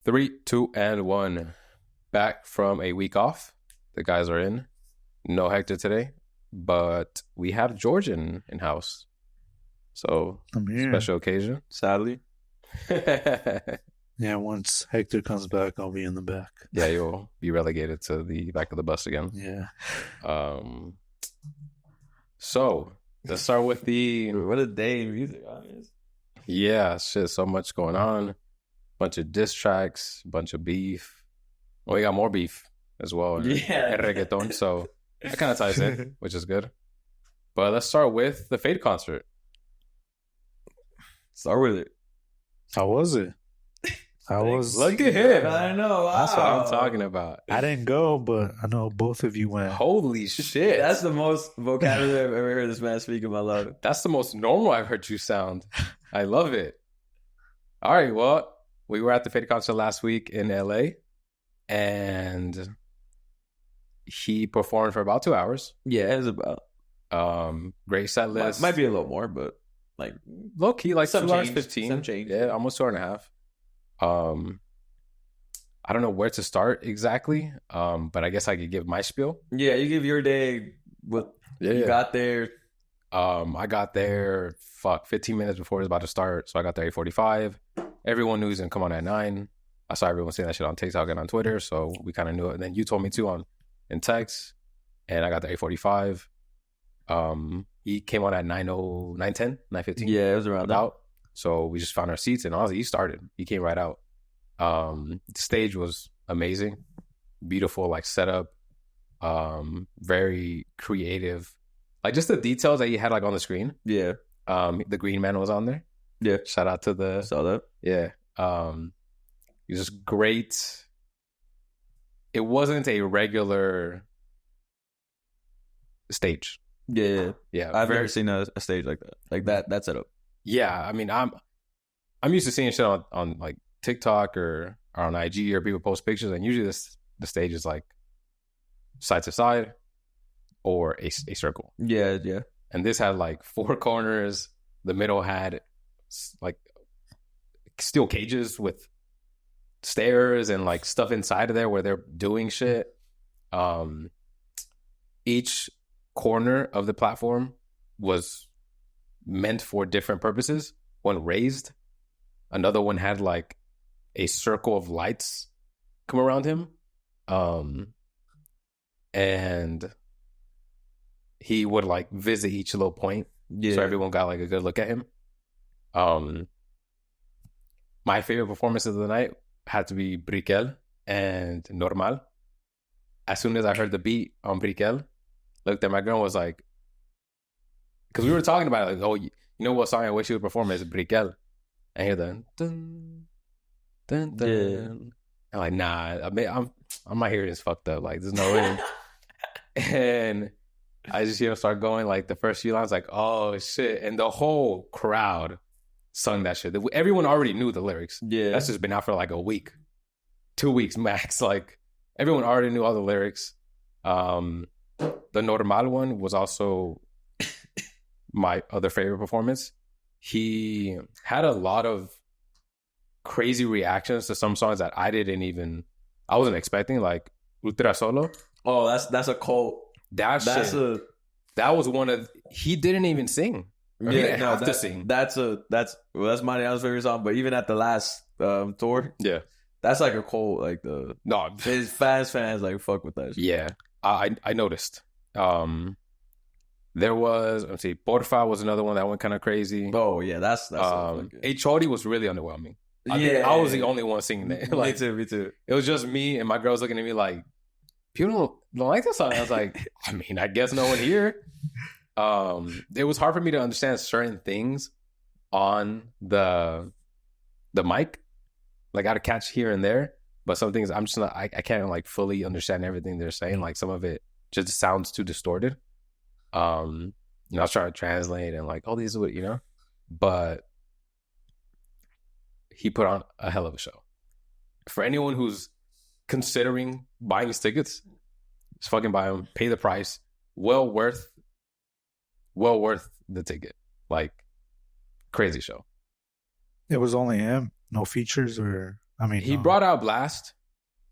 3, 2, and 1. Back from a week off. The guys are in. No Hector today, but we have Georgian in house. So, special occasion. Sadly. Yeah, once Hector comes back, I'll be in the back. Yeah, you'll be relegated to the back of the bus again. Yeah. So, let's start with the... What a day in music. Yeah, shit, so much going on. Bunch of diss tracks, bunch of beef. Well, we got more beef as well. Yeah. And reggaeton, so that kind of ties in, which is good. But let's start with the Feid concert. Start with it. How was it? Look at him. I know. Wow. That's what I'm talking about. I didn't go, but I know both of you went. Holy shit. That's the most vocabulary I've ever heard this man speak in my life. That's the most normal I've heard you sound. I love it. All right, well, we were at the Feid concert last week in LA, and he performed for about 2 hours. Yeah, it was about. Great set list. Might be a little more, but like low key, like some 2 hours change, 15. some change. Yeah, almost 2.5. I don't know where to start exactly, but I guess I could give my spiel. Yeah, you give your day. You got there. I got there 15 minutes before it was about to start, so I got there at 8:45. Everyone knew he was gonna come on at 9. I saw everyone saying that shit on TikTok and on Twitter, so we kind of knew it. And then you told me too in text, and I got there at 8:45. He came on at 9:10, 9:15. Yeah, it was around about. So we just found our seats, and honestly, he started. He came right out. The stage was amazing, beautiful, like setup, very creative, like just the details that he had like on the screen. Yeah. The Green Man was on there. Yeah. Shout out to the... Saw that. Yeah. He was just great. It wasn't a regular stage. Yeah. Yeah. I've never seen a stage like that. Like that setup. Yeah. I mean, I'm used to seeing shit on like TikTok or on IG or people post pictures, and usually the stage is like side to side or a circle. Yeah, yeah. And this had like 4 corners. The middle had like steel cages with stairs and like stuff inside of there where they're doing shit. Each corner of the platform was meant for different purposes. One raised, another one had like a circle of lights come around him, and he would like visit each little point. Yeah. So everyone got like a good look at him. My favorite performances of the night had to be Briquel and Normal. As soon as I heard the beat on Briquel, looked at my girl and was like, because we were talking about it, like, oh, you know what song I wish you would perform is Briquel. And hear the dun, dun, dun. Yeah. I'm like, nah, my hearing is fucked up. Like, there's no way. And I just hear him start going like the first few lines, like, oh shit. And the whole crowd sung that shit. Everyone already knew the lyrics. Yeah. That's just been out for like a week, 2 weeks max. Like, everyone already knew all the lyrics. The Normal one was also my other favorite performance. He had a lot of crazy reactions to some songs that I wasn't expecting, like Ultra Solo. Oh, that's a cult. That was one of... He didn't even sing. He didn't have to sing. That's Mariano's favorite song. But even at the last tour, yeah, that's like a cult. Like his fans like fuck with that shit. Yeah, I noticed. There was, let's see, Porfa was another one that went kind of crazy. Oh yeah, that's A Chori was really underwhelming. I think I was the only one singing that. Like, me too. It was just me, and my girl was looking at me like, people don't like this song. I was like, I mean, I guess no one here. It was hard for me to understand certain things on the mic. Like, I had to catch here and there, but some things I'm just not, I can't like fully understand everything they're saying. Like, some of it just sounds too distorted. I was trying to translate and like, oh, these are what, but he put on a hell of a show. For anyone who's considering buying his tickets, just fucking buy them, pay the price. Well worth the ticket. Like, crazy show. It was only him, no features or I mean, He no. brought out Blast.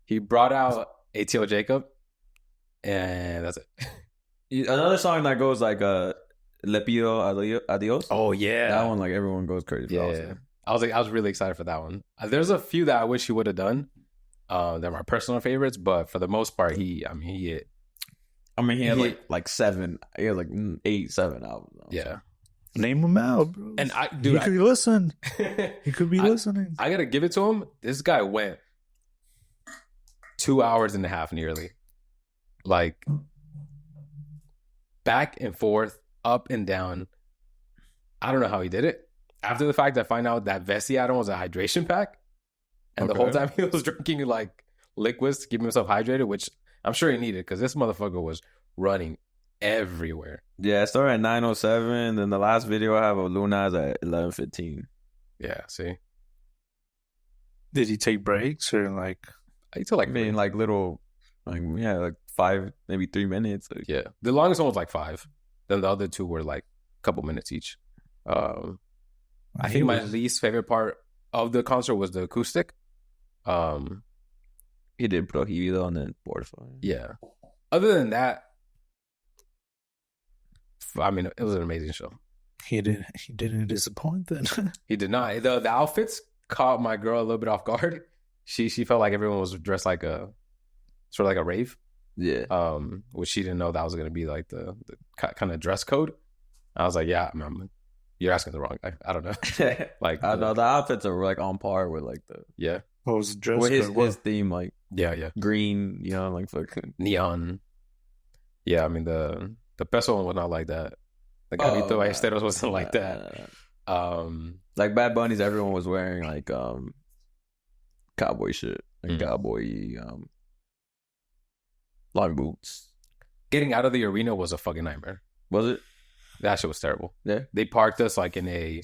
He brought out ATO Jacob. And that's it. Another song that goes like Le Pido Adios. Oh, yeah. That one, like, everyone goes crazy for. Yeah. I was really excited for that one. There's a few that I wish he would have done. They're my personal favorites, but for the most part, he hit. I mean, he had like 7. He had like 8, 7 albums. Yeah. Name him out, bro. And he could listen. He could be listening. I gotta give it to him. This guy went 2 hours and a half nearly. Like back and forth, up and down. I don't know how he did it. After the fact, I find out that vest he had on was a hydration pack. And the whole time he was drinking like liquids to keep himself hydrated, which I'm sure he needed because this motherfucker was running everywhere. Yeah, it started at 9:07. Then the last video I have of Luna is at 11:15. Yeah, see? Did he take breaks or like? He took like, I mean, like little, like, yeah, like 5, maybe 3 minutes. Like, yeah. The longest one was like 5. Then the other 2 were like a couple minutes each. I think my least favorite part of the concert was the acoustic. he did Prohibido and then Porfa. Yeah. Other than that, I mean, it was an amazing show. He didn't disappoint then. He did not. The outfits caught my girl a little bit off guard. She felt like everyone was dressed like a sort of like a rave. Yeah. Which she didn't know that was going to be like the kind of dress code. I was like, yeah, you're asking the wrong guy. I don't know. Like, I know the outfits are like on par with like the What was the dress with code? his theme, like yeah, green, you know, like fucking neon. Yeah, I mean the peso one was not like that. The Gavito Esteros wasn't like that. Like Bad Bunny's, everyone was wearing like cowboy shit, like cowboy long boots. Getting out of the arena was a fucking nightmare. Was it? That shit was terrible. Yeah. They parked us like in a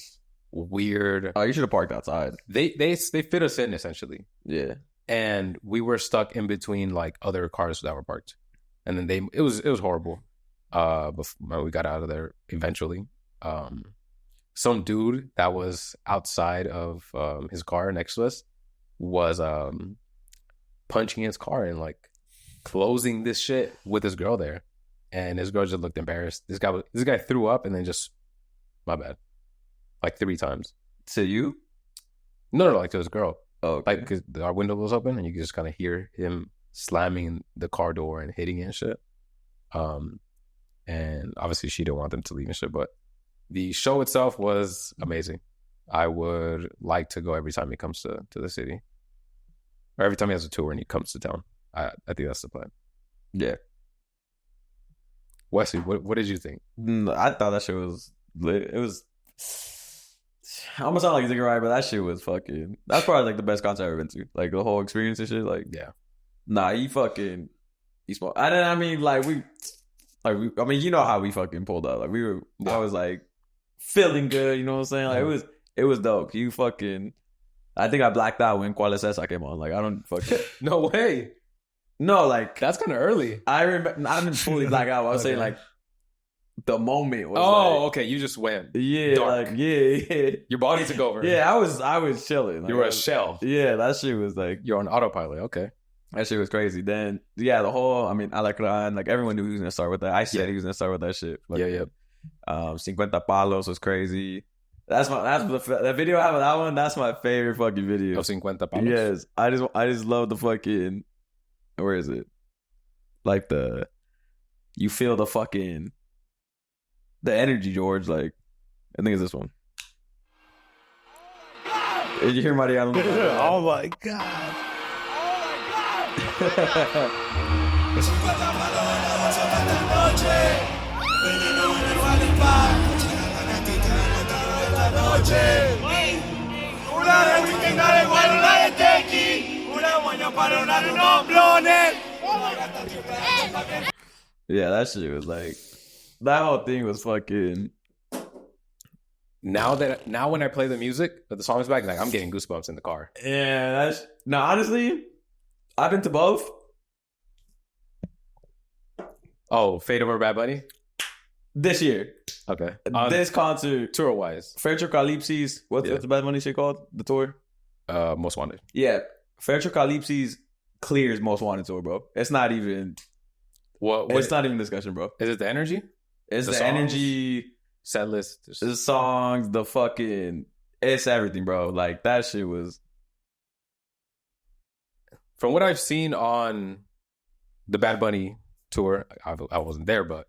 weird. Oh, you should have parked outside. They fit us in essentially. Yeah. And we were stuck in between like other cars that were parked, and then it was horrible. Before we got out of there eventually. Some dude that was outside of his car next to us was punching his car and like closing this shit with his girl there, and his girl just looked embarrassed. This guy threw up and then just, my bad, like 3 times. To you? No, like to his girl. Oh, okay. Like because our window was open and you could just kind of hear him slamming the car door and hitting it and shit. And obviously she didn't want them to leave and shit, but the show itself was amazing. I would like to go every time he comes to the city, or every time he has a tour and he comes to town. I think that's the plan. Yeah. Wesley, what did you think? I thought that shit was lit. It was. I almost sound like a right, but that shit was fucking. That's probably like the best concert I've ever been to. Like the whole experience and shit. Like, yeah. Nah, he smoked. I mean, like I mean, you know how we fucking pulled up. Like we were. I was like feeling good. You know what I'm saying? Like it was dope. You fucking. I think I blacked out when Cuál es esa came on. Like I don't fucking. No way. No, like that's kind of early. I remember. I didn't fully black out. I was saying like the moment was. Oh, like, okay. You just went. Yeah, dark. like yeah. Your body took over. Yeah, I was chilling. Like, you were a shell. Yeah, that shit was like you're on autopilot. Okay. That shit was crazy. Then yeah, the whole. I mean, Alacran, like everyone knew he was gonna start with that. I said he was gonna start with that shit. Like, yeah. 50 Palos was crazy. That's the video I have of that one. That's my favorite fucking video. Of 50 Palos. Yes, I just love the fucking. Where is it? Like you feel the fucking, the energy, George. Like, I think it's this one. Did you hear Mariano? Oh my god! Yeah, that shit was like, that whole thing was fucking. Now when I play the music, the song's back, like I'm getting goosebumps in the car. Yeah, no, honestly, I've been to both. Oh, Feid over Bad Bunny? This year. Okay. This concert. Tour-wise. Ferxxocalipsis. What's the Bad Bunny shit called? The tour? Most Wanted. Yeah. Ferxxocalipsis clears Most Wanted tour, bro. It's not even. It's not even discussion, bro. Is it the energy? It's the energy, set list, the songs, the fucking. It's everything, bro. Like that shit was. From what I've seen on the Bad Bunny tour, I wasn't there, but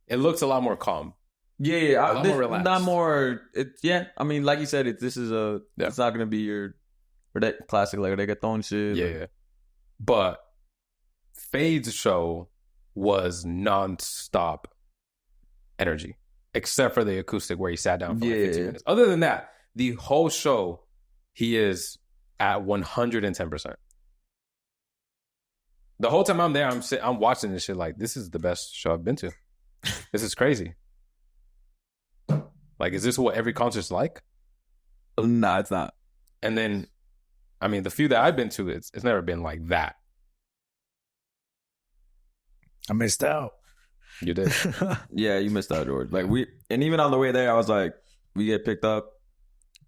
it looks a lot more calm. Yeah, a lot more relaxed. Not more. I mean, like you said, this is a. Yeah. It's not gonna be your classic like reggaeton shit. Yeah. But Feid's show was non-stop energy, except for the acoustic where he sat down for like 15 minutes. Other than that, the whole show, he is at 110%. The whole time I'm there, I'm watching this shit like, this is the best show I've been to. This is crazy. Like, is this what every concert's like? Nah, it's not. And then, I mean, the few that I've been to, it's never been like that. I missed out. You did. Yeah, you missed out, George. Like and even on the way there, I was like, we get picked up.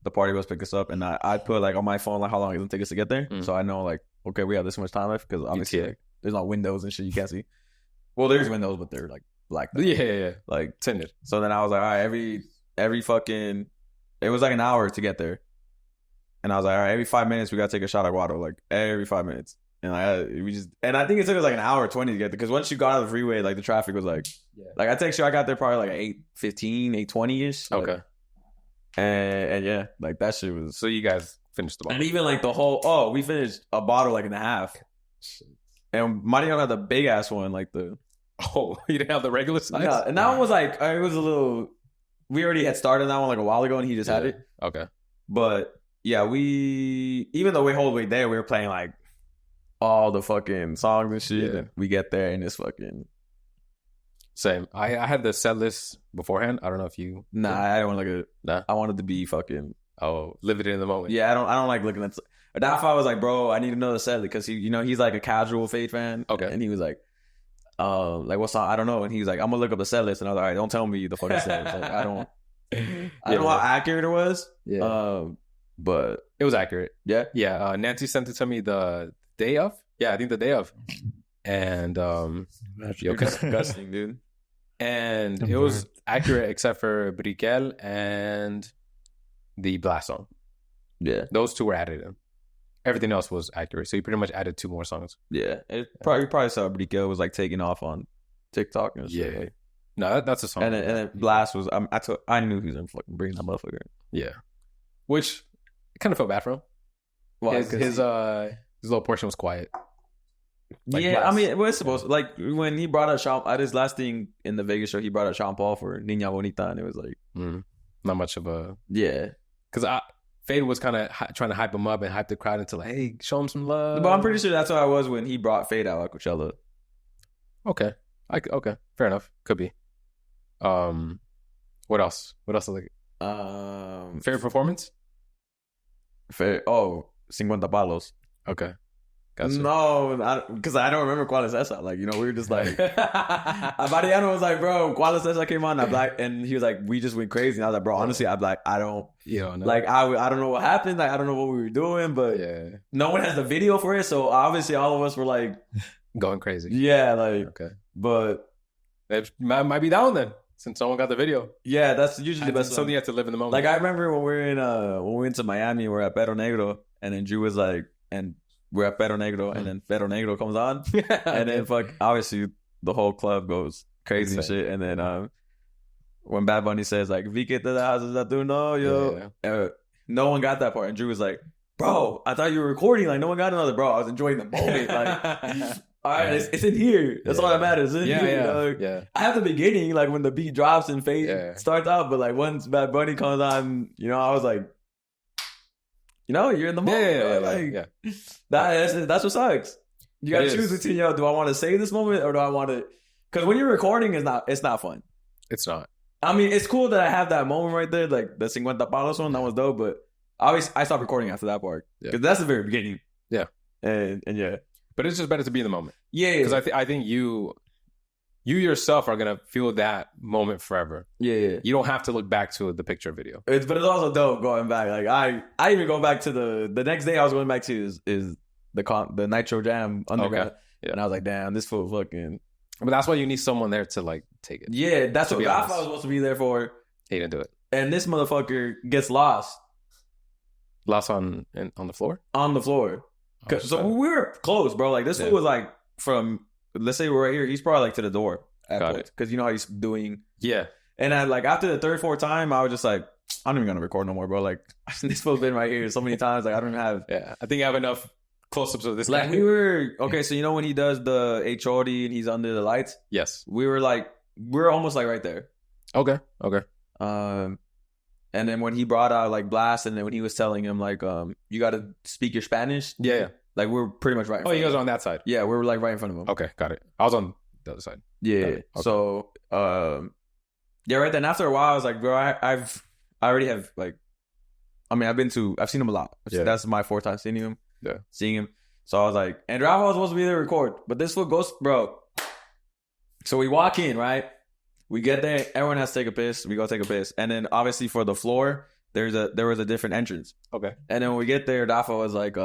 The party bus pick us up, and I put like on my phone like how long it's gonna take us to get there. So I know like, okay, we have this much time left because obviously like, there's no windows and shit you can't see. Well, there's windows, but they're like black. Yeah. Like tinted. So then I was like, all right, every fucking, it was like an hour to get there, and I was like, all right, every 5 minutes we gotta take a shot of water, like every 5 minutes. And I think it took us like an hour 20 to get there because once you got out of the freeway, like the traffic was like, like I text you, I got there probably like 8:15, 8:20 ish. Okay. And yeah, like that shit was. So you guys finished the bottle. And even like the whole, we finished a bottle like and a half. And Mario had the big ass one, like the. Oh, you didn't have the regular size? Yeah, and that one was like, it was a little. We already had started that one like a while ago and he just had it. Okay. But yeah, even though we whole way there, we were playing like all the fucking songs and shit. And we get there and it's fucking. Same. I had the set list beforehand. I don't know if you. Nah, I don't want to look at it. Nah. I wanted to be fucking. Oh, live it in the moment. Yeah, I don't like looking at. That's why I was like, bro, I need to know the set list because he's like a casual Feid fan. Okay. And he was like what song? I don't know. And he was like, I'm gonna look up the set list. And I was like, all right, don't tell me the fucking set list. Like, I don't know how accurate it was. Yeah. But it was accurate. Yeah. Yeah. Nancy sent it to me the day of. Yeah, I think the day of. And disgusting, dude. And it was accurate except for Briquel and the Blast song. Yeah. Those two were added in. Everything else was accurate. So you pretty much added 2 more songs. Yeah. It probably saw Briquel was like taking off on TikTok and shit. Yeah. No, that's a song. And then Blast was I knew he was gonna fucking bring that motherfucker. Yeah. Which I kind of felt bad for him. Well, his little portion was quiet. Like yeah, Blast. I mean, it was supposed to, like when he brought up at his last thing in the Vegas show, he brought up Sean Paul for Niña Bonita, and it was like not much of a because Feid was kind of trying to hype him up and hype the crowd into like, hey, show him some love. But I'm pretty sure that's how I was when he brought Feid out at Coachella. Okay, fair enough, could be. What else? Like favorite performance? 50 palos. Okay. Gotcha. No, because I don't remember Cuál es esa. Like, we were just like, Mariano was like, bro, Cuál es esa came on. And he was like, we just went crazy. And I was like, bro, honestly, I'm like, I don't, like, I don't know what happened. Like, I don't know what we were doing, but no one has the video for it. So obviously, all of us were like, going crazy. Yeah, like, okay, but it might be down then since someone got the video. Yeah, that's usually the best. Something you have to live in the moment. Like, I remember when we went to Miami, we're at Perro Negro, and then Drew was like, and we're at Perro Negro, and then Perro Negro comes on, and then obviously the whole club goes crazy and shit, and then when Bad Bunny says like "Vi que te das a tu novio," no one got that part, and Drew was like, "Bro, I thought you were recording. Like no one got another, bro. I was enjoying the moment. Like, all right, it's in here. That's all that matters. It's in here. Yeah. I have the beginning, like when the beat drops and Feid starts out, but like once Bad Bunny comes on, I was like." You're in the moment. That's what sucks. You gotta choose between, do I want to save this moment or do I want to? Because when you're recording, it's not fun. It's not. I mean, it's cool that I have that moment right there, like the 50 palos one. That was dope, but I stopped recording after that part because that's the very beginning. Yeah, and yeah, but it's just better to be in the moment. Yeah, because I think you yourself are gonna feel that moment forever. Yeah. You don't have to look back to the picture video. But it's also dope going back. Like I even go back to the next day I was going back to is the Nitro Jam underground. Okay. Yeah. And I was like, damn, this fool fucking. But that's why you need someone there to like take it. Yeah, that's To what be I honest. thought I was supposed to be there for. He didn't do it. And this motherfucker gets lost Lost on the floor. on the floor. Oh, So shit. we were close, bro. Like this Yeah. fool was like from, let's say we're right here. He's probably like to the door at Got points. Because you know how he's doing. Yeah. And I like after the third, fourth time, I was just like, I'm not even gonna record no more, bro. Like this fool's been right here so many times. Like I don't even have. Yeah. I think I have enough close-ups of this Like guy. we were okay. So you know when he does the HOD and he's under the lights, Yes. we're almost like right there. Okay. Okay. And then when he brought out like Blast, and then when he was telling him like, you got to speak your Spanish. Yeah. Yeah. Like we're pretty much right. In Oh, front you of guys him. are on that side. Yeah, we're like right in front of him. Okay. Got it. I was on the other side. Yeah. Got it. Okay. So, yeah, right then after a while, I was like, bro, I already have like, I mean, I've seen him a lot. Yeah. That's my fourth time seeing him. Yeah. Seeing him. So I was like, and Rafa was supposed to be there to record, but this fool goes, bro. So we walk in, right? We get there, everyone has to take a piss. We go take a piss. And then obviously for the floor, there was a different entrance. Okay. And then when we get there, Dafa was like,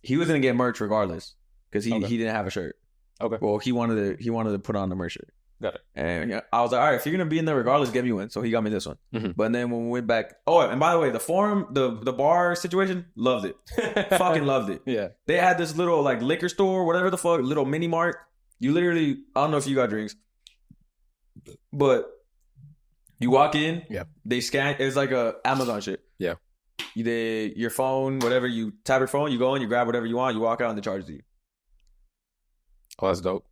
he was gonna get merch regardless. Because he didn't have a shirt. Okay. Well, he wanted to put on the merch shirt. Got it. And yeah, I was like, all right, if you're gonna be in there regardless, get me one. So he got me this one. Mm-hmm. But then when we went back, oh, and by the way, the forum, the bar situation, loved it. Fucking loved it. Yeah. They had this little like liquor store, whatever the fuck, little mini mart. You literally, I don't know if you got drinks, but you walk in, Yeah. they scan. It's like a Amazon shit. Yeah. Your phone, whatever, you tap your phone, you go in, you grab whatever you want, you walk out, and they charge you. Oh, that's dope.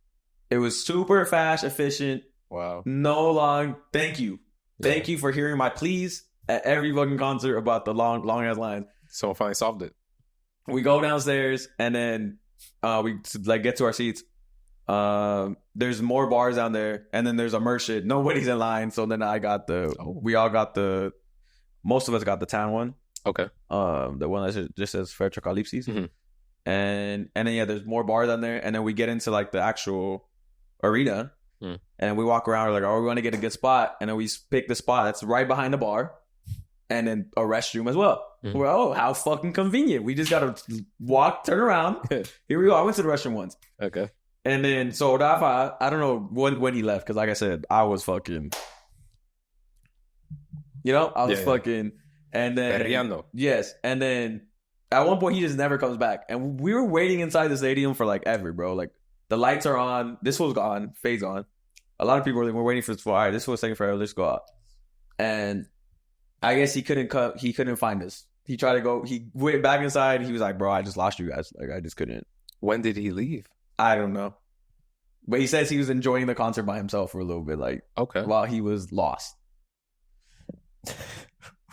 It was super fast, efficient. Wow. No long. Thank you. Yeah. Thank you for hearing my pleas at every fucking concert about the long ass lines. Someone finally solved it. We go downstairs and then we like get to our seats. There's more bars down there, and then there's a merch shit. Nobody's in line, so then I got we all got most of us got the tan one. Okay. The one that just says Ferxxocalipsis. Mm-hmm. And then yeah, there's more bars down there, and then we get into like the actual arena, and we walk around. We're like, oh, we want to get a good spot, and then we pick the spot that's right behind the bar, and then a restroom as well. Mm-hmm. We're how fucking convenient. We just gotta walk, turn around. Here we go. I went to the restroom once, Okay. and then so Rafa, I don't know when he left, because like I said, I was fucking, I was fucking, and then Perreando. yes, and then at one point he just never comes back, and we were waiting inside the stadium for like ever, bro. Like the lights are on, this was gone, Feid's on. A lot of people were waiting for this. All right, this was taking forever. Let's go out. And I guess he couldn't come. He couldn't find us. He tried to go. He went back inside. He was like, "Bro, I just lost you guys. Like, I just couldn't." When did he leave? I don't know. But he says he was enjoying the concert by himself for a little bit, like Okay. while he was lost.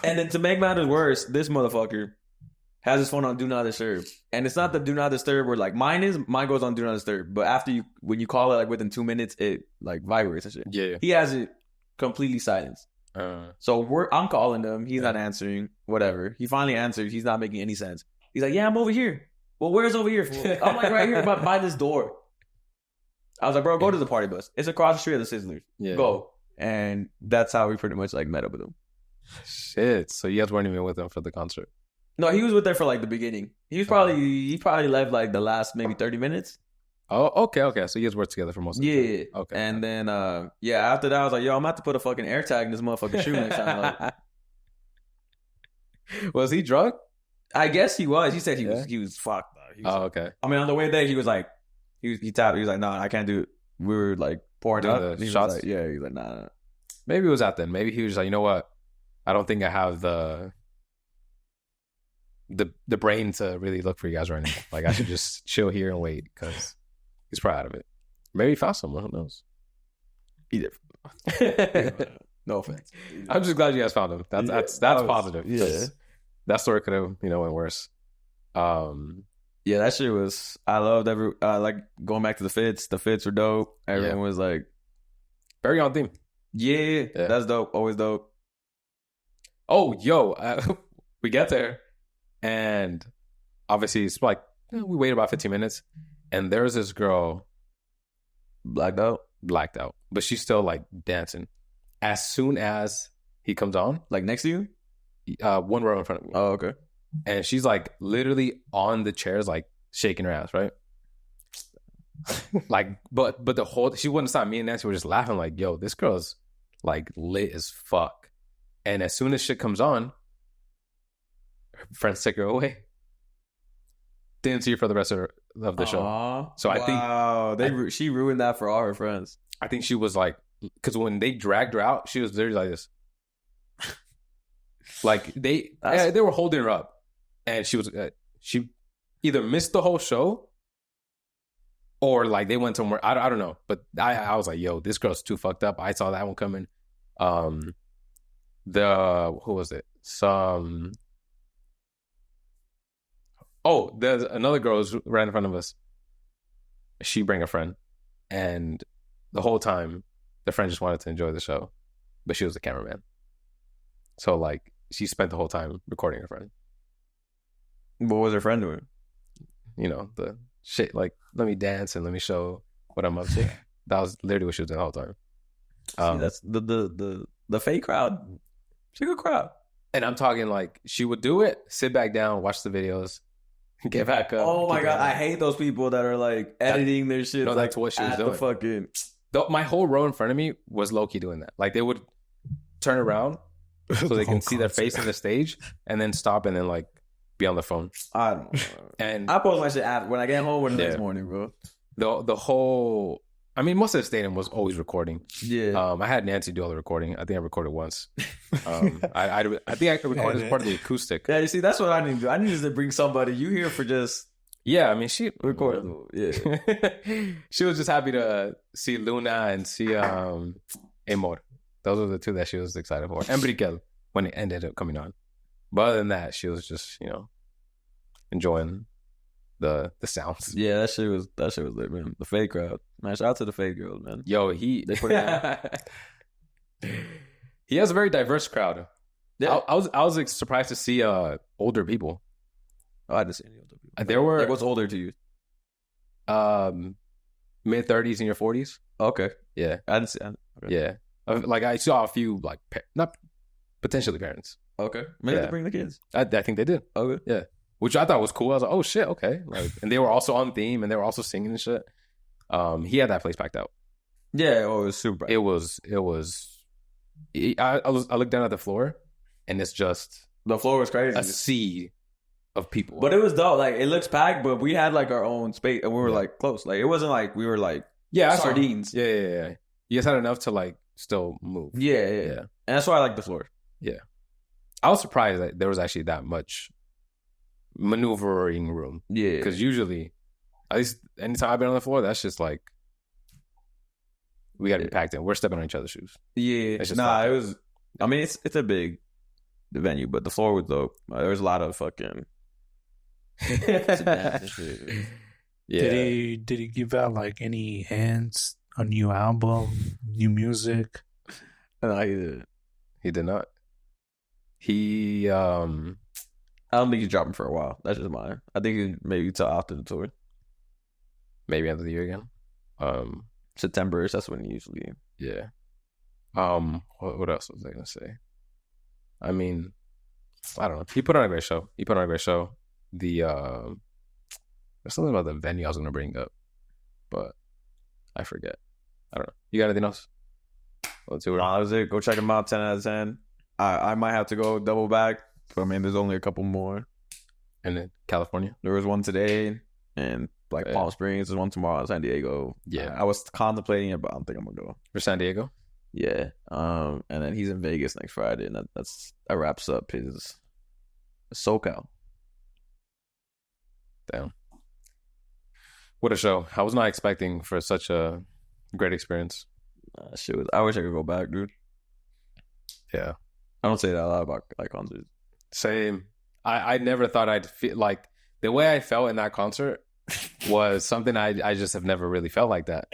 And then to make matters worse, this motherfucker has his phone on Do Not Disturb. And it's not the Do Not Disturb where like mine goes on Do Not Disturb. But when you call it like within 2 minutes, it like vibrates and shit. Yeah. He has it completely silenced. So I'm calling him. He's not answering. Whatever. He finally answered. He's not making any sense. He's like, yeah, I'm over here. Well, where's over here? I'm like right here by this door. I was like, bro, go to the party bus. It's across the street of the Sizzlers. Yeah. Go. And that's how we pretty much like met up with him. Shit. So you guys weren't even with him for the concert. No, he was with there for like the beginning. He probably left like the last maybe 30 minutes. Oh, okay. So you guys worked together for most of the time. Yeah. Okay. And then after that I was like, yo, I'm about to put a fucking air tag in this motherfucking shoe next time. Like, was he drunk? I guess he was. He said he Yeah. was fucked. Okay. I mean, on the way there, he was like, he tapped. He was like, "No, I can't do it." We were like pouring Doing up. the And he was shots? like, yeah, he was like, "Nah." Maybe it was that then. Maybe he was just like, you know what? I don't think I have the brain to really look for you guys right now. Like I should just chill here and wait because he's probably out of it. Maybe he found someone. Who knows? He did. No offense. I'm just glad you guys found him. That's positive. Yeah. 'Cause that story could have went worse. Yeah, that shit was. I loved like going back to the fits. The fits were dope. Everyone was like, very on theme. yeah, that's dope. Always dope. Oh, yo, we get there, and obviously it's like we wait about 15 minutes, and there's this girl blacked out, but she's still like dancing. As soon as he comes on, like next to you, one row in front of me, oh okay, and she's like literally on the chairs, like shaking her ass, right? Like, but the whole, she wouldn't stop. Me and Nancy were just laughing like, yo, this girl's like lit as fuck. And as soon as shit comes on, her friends take her away. Didn't see her for the rest of the show. So I think she ruined that for all her friends. I think she was like, because when they dragged her out, she was literally like this. Like they were holding her up, and she either missed the whole show, or like they went somewhere. I don't know, but I was like, yo, this girl's too fucked up. I saw that one coming. Who was it? There's another girl who's right in front of us. She bring a friend, and the whole time the friend just wanted to enjoy the show, but she was the cameraman. So like she spent the whole time recording her friend. What was her friend doing? You know, the shit like, let me dance and let me show what I'm up to. That was literally what she was doing the whole time. See, that's the fake crowd. It's a good crowd. And I'm talking like she would do it, sit back down, watch the videos, get back up. Oh my God, I hate those people that are like editing their shit. No, like, that's what she was doing. The fucking... My whole row in front of me was low-key doing that. Like they would turn around so they can see their face on the stage and then stop and then like be on the phone. I don't know. And I post my shit after, when I get home the next morning, bro. The whole, I mean, most of the stadium was always recording. Yeah. I had Nancy do all the recording. I think I recorded once. I think I recorded as part of the acoustic. Yeah, you see, that's what I need to do. I need to bring somebody. You here for just... Yeah, I mean, she recorded. Yeah. She was just happy to see Luna and see Amor. Those were the two that she was excited for. And Briquel, when it ended up coming on. But other than that, she was just, enjoying the sounds. Yeah, that shit was lit, man. The fake crowd. Man, shout out to the fake girls, man. Yo, they put it on. He has a very diverse crowd. Yeah. I was surprised to see older people. Oh, I didn't see any older people. There were... Like, what's older to you? Mid-30s and your 40s. Okay. Yeah. I didn't see that. Okay. Yeah. Like, I saw a few, like, not potentially parents. Okay. Maybe they bring the kids. I think they did. Okay. Yeah. Which I thought was cool. I was like, oh, shit, okay. Like, and they were also on theme, and they were also singing and shit. He had that place packed out. Yeah, it was super bright. It was... I looked down at the floor, and it's just... The floor was crazy. A sea of people. But it was dope. Like, it looks packed, but we had, like, our own space, and we were, like, close. Like, it wasn't like we were, like, sardines. Yeah. You just had enough to, like, still move. Yeah. And that's why I like the floor. Yeah. I was surprised that there was actually that much maneuvering room. Yeah. Because usually, at least anytime I've been on the floor, that's just, like, we got to be packed in. We're stepping on each other's shoes. Yeah. It was... I mean, it's a big venue, but the floor was dope. There was a lot of fucking... Yeah. Did he give out like any hints, a new album, new music? No, he didn't. He did not. He I don't think he's dropping for a while. That's just mine. I think he maybe till after the tour. Maybe end of the year again. September, that's when he usually... Yeah. What else was I gonna say? I mean, I don't know. He put on a great show. There's something about the venue I was gonna bring up, but I forget. I don't know. You got anything else? Let's do it. That was it. Go check him out. 10 out of 10. I might have to go double back, but I mean, there's only a couple more. And then California. There was one today, and like Palm Springs. There's one tomorrow in San Diego. Yeah, I was contemplating it, but I don't think I'm gonna go for San Diego. Yeah. And then he's in Vegas next Friday, and that wraps up his SoCal. Damn. What a show. I was not expecting for such a great experience. Shit, I wish I could go back, dude. Yeah. I don't say that a lot about like concerts. Same. I never thought I'd feel like the way I felt in that concert was something I just have never really felt like that.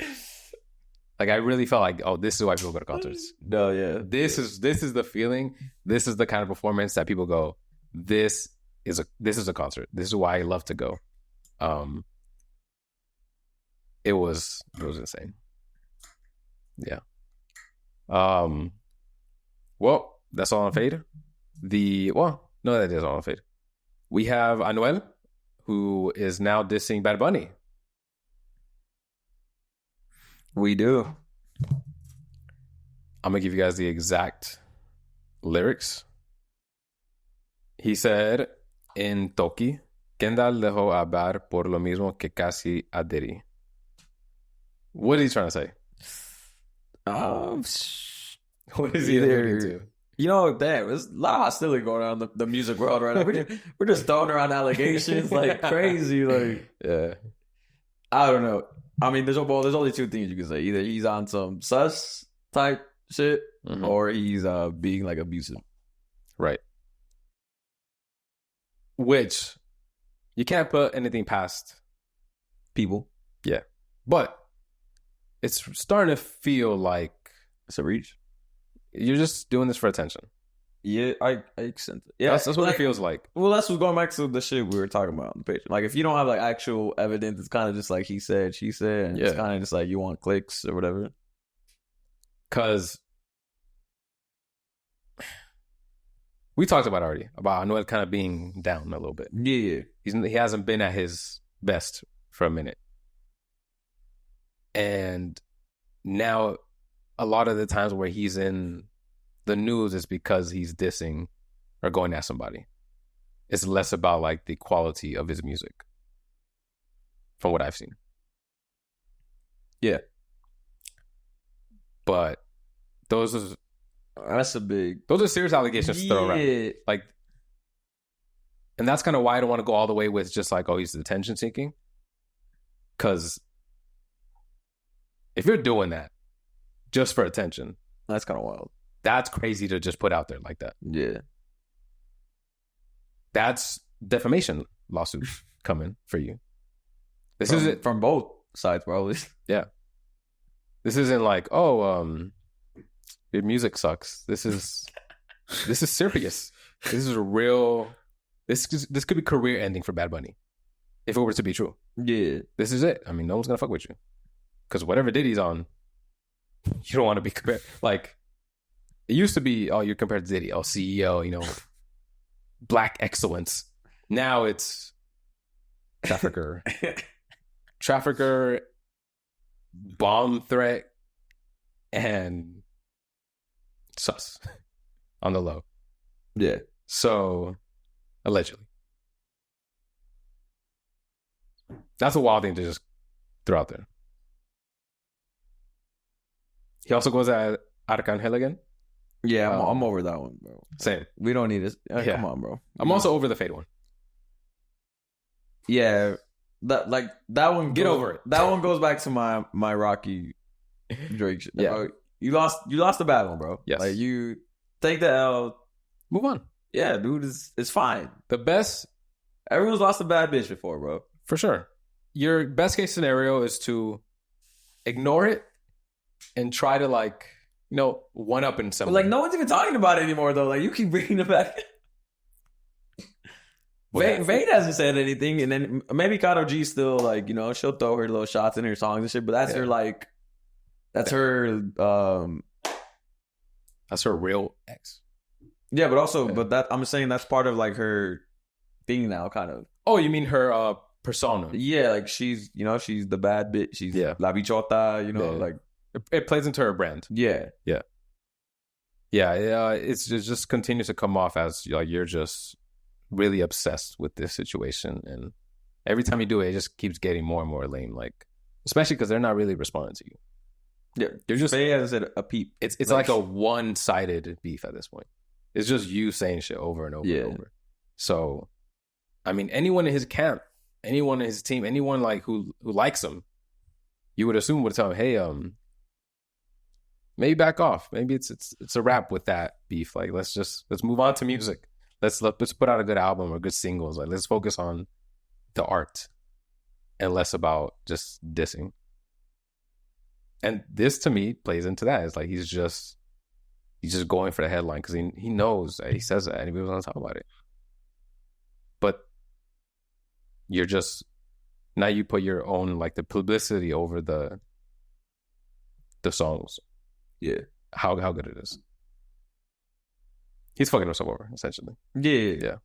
Like I really felt like, oh, this is why people go to concerts. No, yeah. This is the feeling. This is the kind of performance that people go, this is a concert. This is why I love to go. It was insane. Yeah. Well, that's all on Feid. No, that is all on Feid. We have Anuel, who is now dissing Bad Bunny. We do. I'm gonna give you guys the exact lyrics. He said, "En Toki, Kendall dejó hablar por lo mismo que casi adherí." What is he trying to say? What is he alluding to? You know, damn, there's a lot of hostility going on in the music world right now. We're just throwing around allegations like crazy. Like, Yeah. I don't know. I mean, there's only two things you can say. Either he's on some sus type shit, or he's being like abusive. Right. Which you can't put anything past People. Yeah. But it's starting to feel like It's a reach. you're just doing this for attention. Yeah, I accept it. Yeah, That's what like, it feels like. Well, that's what's going back to the shit we were talking about on the page. Like, if you don't have like actual evidence, it's kind of just like he said, she said, and it's kind of just like you want clicks or whatever. Because we talked about already about Anuel kind of being down a little bit. Yeah. He hasn't been at his best for a minute. And now a lot of the times where he's in the news is because he's dissing or going at somebody. It's less about like the quality of his music from what I've seen. Yeah. But those are serious allegations to throw around. Like, and that's kind of why I don't want to go all the way with just like, oh, he's attention seeking. Because if you're doing that just for attention, that's kind of wild. That's crazy to just put out there like that. Yeah. That's defamation lawsuit coming for you. This isn't from both sides, probably. Yeah. This isn't like, oh, your music sucks. This is serious. This is a real. This could be career ending for Bad Bunny, if it were to be true. Yeah. This is it. I mean, no one's gonna fuck with you, because whatever Diddy's on, you don't want to be compared. Like, it used to be, oh, you're compared to Diddy, oh, CEO, you know, black excellence. Now it's trafficker, bomb threat, and sus on the low. Yeah. So, allegedly. That's a wild thing to just throw out there. He also goes at Arcangel again. Yeah, I'm over that one, bro. Same. We don't need this. Come on, bro. I'm also over the Feid one. Yeah, that one. Get over it. That one goes back to my Rocky Drake shit. Yeah, bro. You lost the bad one, bro. Yes, like you take the L, move on. Yeah, dude, it's fine. The best. Everyone's lost a bad bitch before, bro. For sure. Your best case scenario is to ignore it and try to one up in some. Like no one's even talking about it anymore, though. Like you keep bringing it back. Feid hasn't said anything, and then maybe Kato G still she'll throw her little shots in her songs and shit, but that's her that's her real ex. Yeah, but also, but I'm saying that's part of like her thing now, kind of. Oh, you mean her persona? Yeah, like she's the bad bitch. She's la bichota, like it plays into her brand. Yeah. It just continues to come off as you're just really obsessed with this situation, and every time you do it just keeps getting more and more lame. Like, especially because they're not really responding to you. Yeah, they're just as a peep. It's like a one-sided beef at this point. It's just you saying shit over and over and over. So, I mean, anyone in his camp, anyone in his team, anyone who likes him, you would assume would tell him, hey, maybe back off. Maybe it's a wrap with that beef. Like, let's move on to music. Let's put out a good album or good singles. Like, let's focus on the art and less about just dissing. And this to me plays into that. It's like he's just going for the headline because he knows that he says that and he was going to talk about it. But you're just now you put your own the publicity over the songs. Yeah, how good it is. He's fucking himself over essentially. Yeah.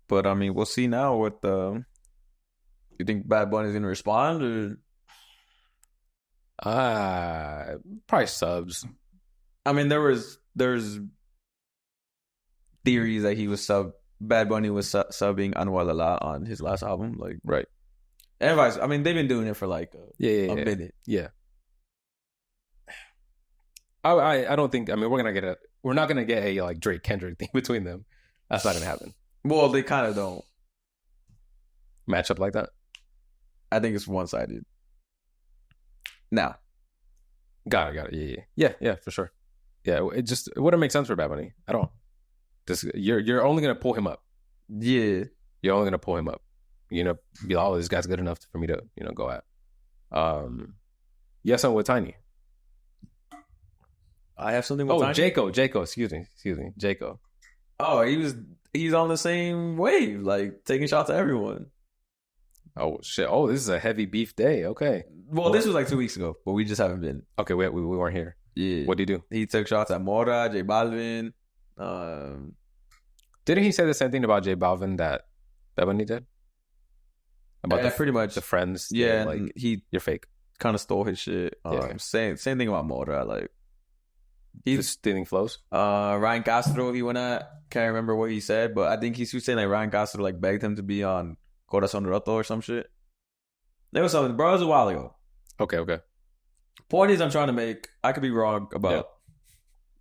But I mean, we'll see now what the. You think Bad Bunny's gonna respond or? Probably subs. I mean, there's theories that he was Bad Bunny was subbing Anuel a lot on his last album, like Right. everybody's. I mean, they've been doing it for like Yeah. a minute. Yeah. I don't think. I mean, we're not gonna get a like Drake Kendrick thing between them. That's not gonna happen. Well, they kind of don't. Match up like that. I think it's one sided. Now, Got it. Yeah, for sure. Yeah, it wouldn't make sense for Bad Bunny at all. You're only gonna pull him up. yeah, You're only gonna pull him up. Be like, oh, this guy's good enough for me to go at. Yes, I'm with Tiny. I have something with Oh, Tiny. Jhayco. Excuse me, Jhayco. Oh, he's on the same wave, like taking shots at everyone. Oh shit. Oh, this is a heavy beef day. Okay. Well, this was like 2 weeks ago, but we just haven't been. Okay, we weren't here. Yeah. What did he do? He took shots at Mora, J Balvin. Didn't he say the same thing about J Balvin that Bunny did? About pretty much the friends. Yeah, like and he you're fake. kind of stole his shit. Same thing about Mora. Like He's stealing flows. Ryan Castro, he went at. Can't remember what he said, but I think he was saying like Ryan Castro like begged him to be on Corazon Roto or some shit. There was something, bro. It was a while ago. Okay. Point is, I'm trying to make. I could be wrong about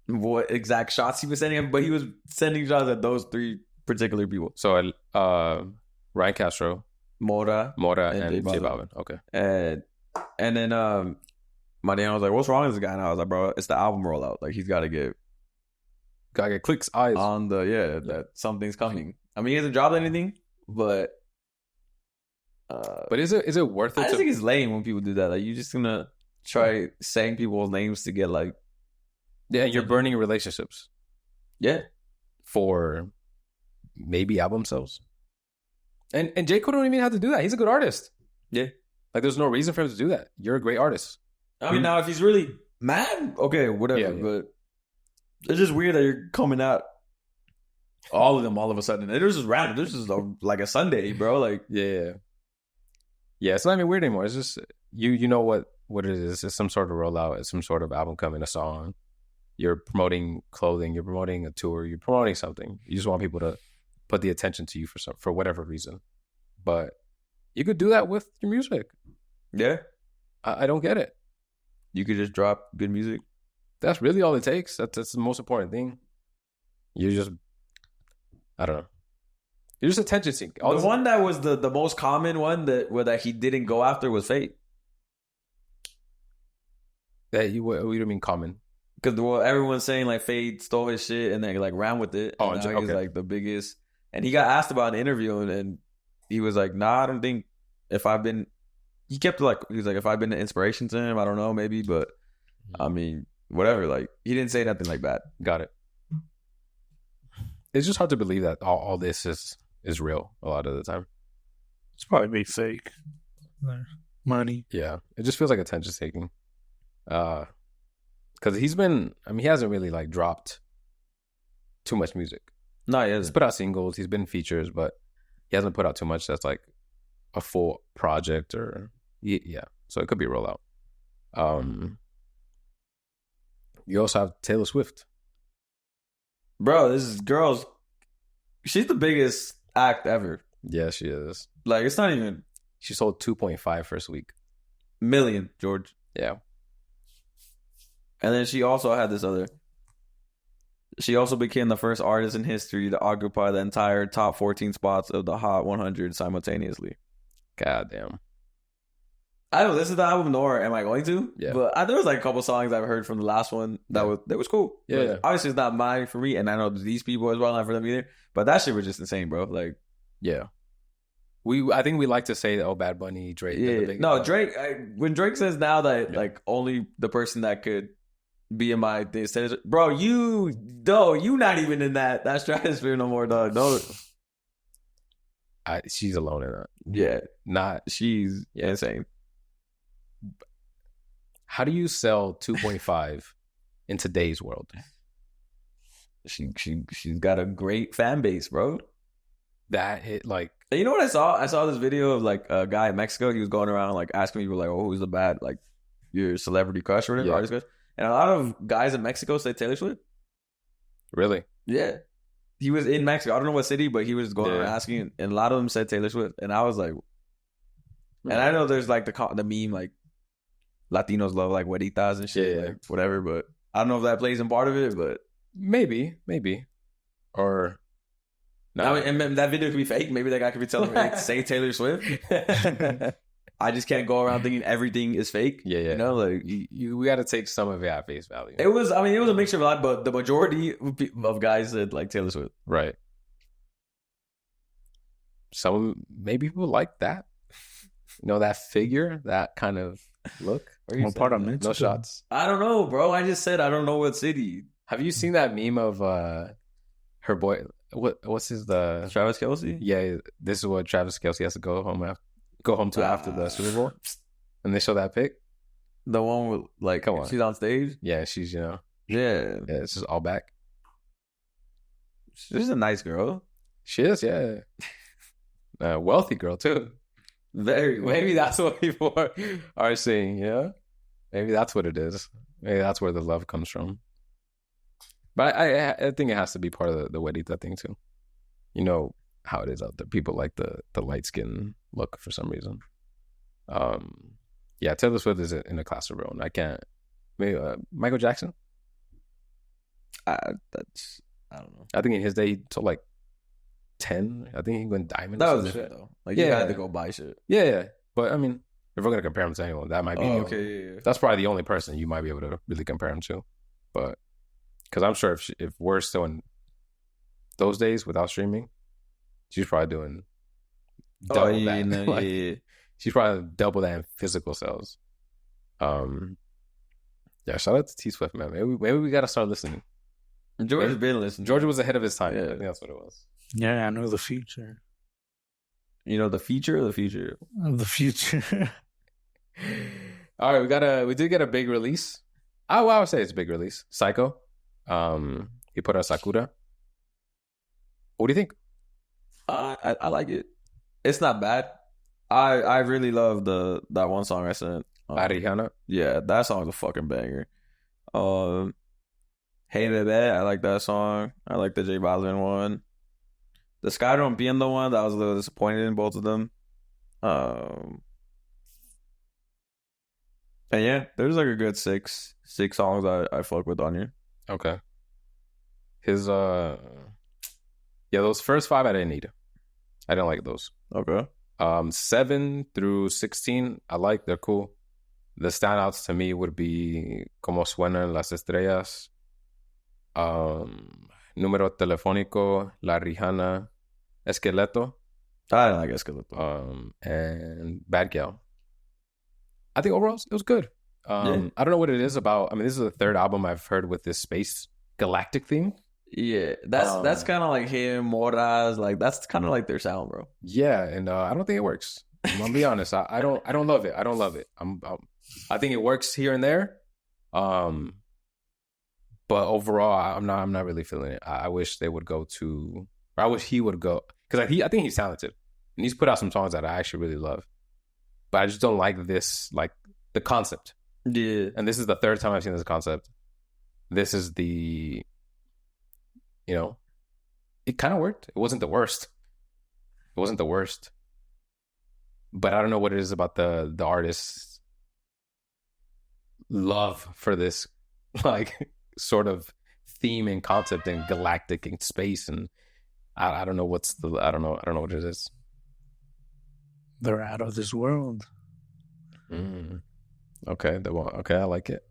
what exact shots he was sending him, but he was sending shots at those three particular people. So, Ryan Castro, Mora, and J Balvin. Balvin. Okay. And then Mariano was like, "What's wrong with this guy?" And I was like, "Bro, it's the album rollout. Like he's got to get clicks eyes on the that something's coming. I mean, he hasn't dropped anything, but is it worth it? I just think it's lame when people do that. Like you're just gonna try saying people's names to get like you're burning relationships. Yeah, for maybe album sales. And Jhayco don't even have to do that. He's a good artist. Yeah, like there's no reason for him to do that. You're a great artist. I mean, now if he's really mad, okay, whatever. Yeah. But it's just weird that you're coming out all of them all of a sudden. It was just random. This is like a Sunday, bro. Like yeah, it's not even weird anymore. It's just you know what it is. It's some sort of rollout. It's some sort of album coming, a song. You're promoting clothing. You're promoting a tour. You're promoting something. You just want people to put the attention to you for whatever reason. But you could do that with your music. Yeah, I don't get it. You could just drop good music. That's really all it takes. That's the most important thing. You're just, I don't know. You're just attention seeking. The one that was the most common one that he didn't go after was Feid. What do you mean common? Because everyone's saying like Feid stole his shit and then like ran with it. Oh, and now okay. He's like the biggest. And he got asked about an interview and he was like, "Nah, I don't think if I've been." He kept like he was like, "If I've been an inspiration to him, I don't know, maybe, but I mean, whatever." Like he didn't say nothing like that. Got it. It's just hard to believe that all this is real a lot of the time. It's probably made fake. Money. Yeah, it just feels like attention seeking. Because he hasn't really like dropped too much music. No, he He's hasn't. put out singles, he's been in features, but he hasn't put out too much that's like a full project or yeah. So it could be a rollout. You also have Taylor Swift. Bro, this girl's she's the biggest act ever. Yeah, she is. Like it's not even She sold 2.5 first week. million, George. Yeah. And then she also had this other. She also became the first artist in history to occupy the entire top 14 spots of the Hot 100 simultaneously. God damn. I don't listen to the album, nor am I going to. Yeah. But there was like a couple songs I've heard from the last one that was cool. Yeah, But yeah. obviously, it's not mine for me, and I know these people as well, not for them either. But that shit was just insane, bro. Like, Yeah. I think we like to say that, oh, Bad Bunny, Drake. they're the yeah, big- no, Drake. When Drake says now that like only the person that could be in my thing says, bro, you not even in that stratosphere no more, dog. No, she's alone in that. yeah, Not. she's insane. How do you sell 2.5 in today's world? She's got a great fan base, bro. that hit like. And you know what I saw? I saw this video of like a guy in Mexico. He was going around like asking people like, "Oh, who's the bad like your celebrity crush or whatever, artist crush?" And a lot of guys in Mexico say Taylor Swift. Really? Yeah. He was in Mexico. I don't know what city, but he was going around asking, and a lot of them said Taylor Swift. And I was like, and I know there's like the meme like Latinos love like hueritas and shit, like whatever. But I don't know if that plays in part of it, but maybe, or no. I mean, and that video could be fake. Maybe that guy could be telling me to say Taylor Swift. I just can't go around thinking everything is fake. Yeah. You know, like we got to take some of it at face value. It was a mixture of a lot, but the majority of guys said like Taylor Swift. Right. Maybe people like that. You know, that figure, that kind of look. What part of Mexico? No shots. I don't know, bro. I just said I don't know what city. Have you seen that meme of her boy? What's his Travis Kelce? Yeah, this is what Travis Kelce has to go home to after the Super Bowl, and they show that pic. The one with like, come on, she's on stage. Yeah, she's yeah, it's just all back. She's a nice girl. She is, yeah, a wealthy girl too. Very. Maybe that's what people are seeing. Yeah, maybe that's what it is. Maybe that's where the love comes from. But I think it has to be part of the huerita thing too. You know how it is out there. People like the light skin look for some reason. Yeah, Taylor Swift is in a class of her own. I can't. Maybe Michael Jackson. I don't know. I think in his day he told like 10. I think he went diamond. That was different though. Like you had to go buy shit. Yeah. But I mean, if we're gonna compare him to anyone, that might be. Okay. Yeah. That's probably the only person you might be able to really compare him to. But because I'm sure if we're still in those days without streaming, she's probably doing double that. She's probably double that in physical sales. Yeah, shout out to T Swift, man. Maybe we gotta start listening. George's been listening. George was ahead of his time. Yeah. I think that's what it was. Yeah, I know the future. You know the feature or the future? The future. All right, we did get a big release. I would say it's a big release. Jhayco. He put out Sakura. What do you think? I like it. It's not bad. I really love that one song I sent. Ariana. Yeah, that song's a fucking banger. Hey Bebe, I like that song. I like the J Balvin one. The Sky Don't Viendo one, that was a little disappointed in both of them. And yeah, there's like a good six songs I fuck with on here. Okay. His those first 5 I didn't need. I didn't like those. Okay. 7 through 16 I like. They're cool. The standouts to me would be Como Suenan las Estrellas, Número Telefónico, La Rihanna, Esqueleto. I didn't like Esqueleto. And Bad Gal. I think overall it was good. I don't know what it is about. I mean, this is the 3rd album I've heard with this space galactic theme. Yeah, that's kind of like him, Moraz. Like that's kind of like their sound, bro. Yeah, and I don't think it works. I'm gonna be honest. I don't love it. I don't love it. I think it works here and there. But overall, I'm not really feeling it. I wish they would go to, or I wish he would go, because I think he's talented and he's put out some songs that I actually really love. But I just don't like this, like the concept. Yeah. And this is the 3rd time I've seen this concept. This is the, it kind of worked. It wasn't the worst. But I don't know what it is about the artist's love for this, like, sort of theme and concept and galactic and space, and I don't know I don't know what it is. They're out of this world. Okay, I like it.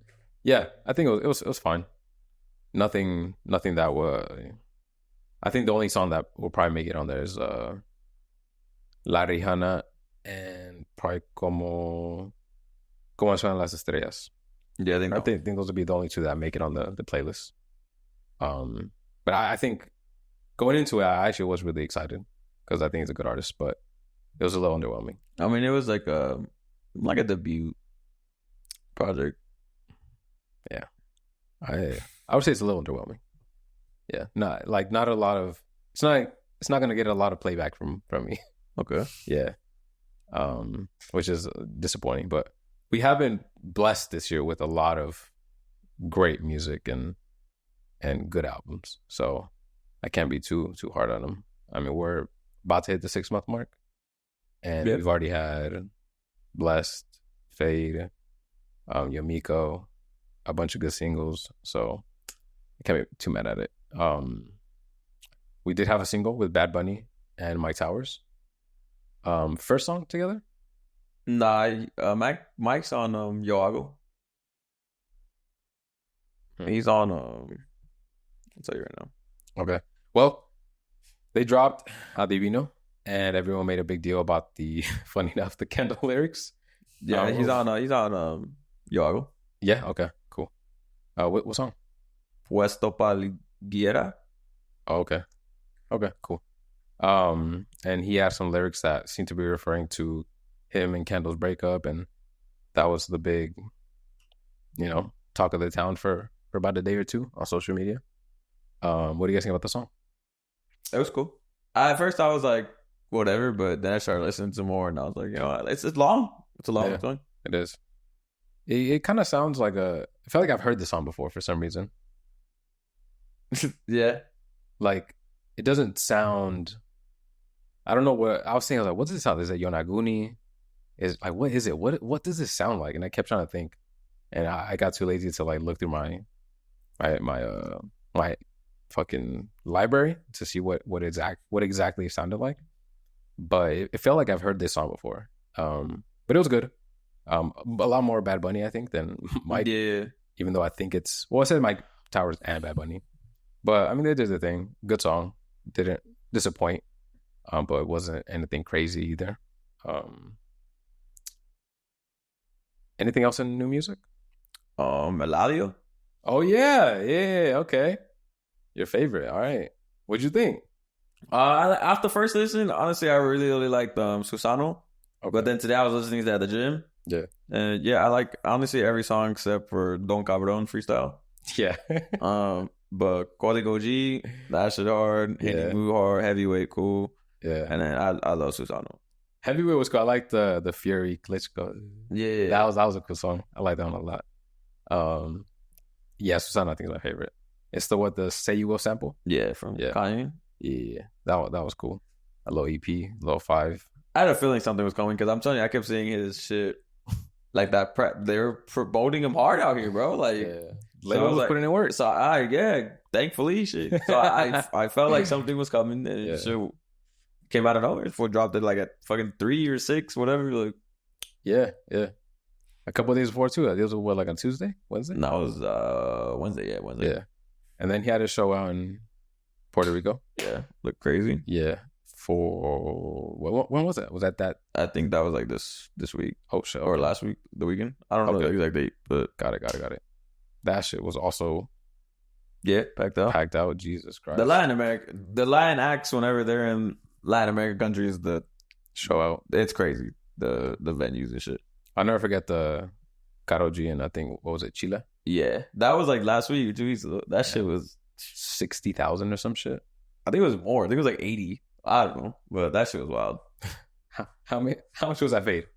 Yeah, I think it was fine. Nothing that was. I think the only song that will probably make it on there is La Rihanna and probably Como Suenan las Estrellas. Yeah, I think those would be the only 2 that make it on the playlist. But I think going into it, I actually was really excited because I think he's a good artist, but it was a little underwhelming. I mean, it was like a debut project. Yeah, I would say it's a little underwhelming. Yeah, not a lot of. It's not like it's not gonna get a lot of playback from me. Okay. Yeah. Which is disappointing, but we have been blessed this year with a lot of great music and good albums. So I can't be too hard on them. I mean, we're about to hit the 6-month mark, and we've already had Blessed, Feid, Yamiko, a bunch of good singles. So I can't be too mad at it. We did have a single with Bad Bunny and Mike Towers. First song together? Nah, Mike's on Yo Hago. He's on I'll tell you right now. Okay. Well, they dropped Adivino, and everyone made a big deal about the funny enough the Kendall lyrics. Yeah, he's on Yo Hago. Yeah, okay, cool. What song? Puesto Paliguera. Oh, okay. Okay, cool. And he had some lyrics that seemed to be referring to him and Kendall's breakup, and that was the big, talk of the town for about a day or two on social media. What do you guys think about the song? It was cool. At first I was like, whatever, but then I started listening to more, and I was like, it's long. It's a long song. It is. It kind of sounds like I feel like I've heard this song before for some reason. Yeah. Like, it doesn't sound... I don't know what... I was saying, what does it sound? Is it Yonaguni? Is like, what is it? What does this sound like? And I kept trying to think. And I got too lazy to look through my fucking library to see what exactly it sounded like. But it felt like I've heard this song before. But it was good. A lot more Bad Bunny, I think, than Mike. Yeah. Even though I think it's... Well, I said Mike Towers and Bad Bunny. But, I mean, they did the thing. Good song. Didn't disappoint. But it wasn't anything crazy either. Anything else in new music? Eladio. Oh, yeah. Okay. Your favorite. All right. What'd you think? After first listen, honestly, I really, really liked Susano. Okay. But then today I was listening to that at the gym. Yeah. And I like, honestly, every song except for Don Cabron freestyle. Yeah. But Código G, that shit hard. Hitting Move hard. Heavyweight, cool. Yeah. And then I love Susano. Heavyweight was cool. I like the Fury Klitschko. Yeah. That was a cool song. I like that one a lot. Susano I think is my favorite. It's the Say You Will sample. Yeah, from Kanye. Yeah. That was cool. A little EP, a little 5. I had a feeling something was coming because I'm telling you, I kept seeing his shit like that. They're promoting him hard out here, bro. Like, Label was putting in work. So thankfully, shit. So I felt like something was coming, and it shit came out of nowhere. Before dropped it like at fucking 3 or 6, whatever. Like, yeah. A couple of days before too. It was like on Tuesday, Wednesday. No, it was Wednesday. Yeah, Wednesday. Yeah, and then he had a show out in Puerto Rico. Yeah, looked crazy. Yeah. For when was it? Was that? I think that was like this week. Oh shit! Or last week, the weekend. I don't know the exact date, but got it. That shit was also packed out. Jesus Christ! The Latin acts whenever they're in Latin American countries, the show out. It's crazy. The venues and shit. I'll never forget the Karol G and I think what was it, Chile? Yeah, that was like last week or 2 weeks ago. That shit was 60,000 or some shit. I think it was more. I think it was like 80. I don't know, but that shit was wild. How much was that Feid?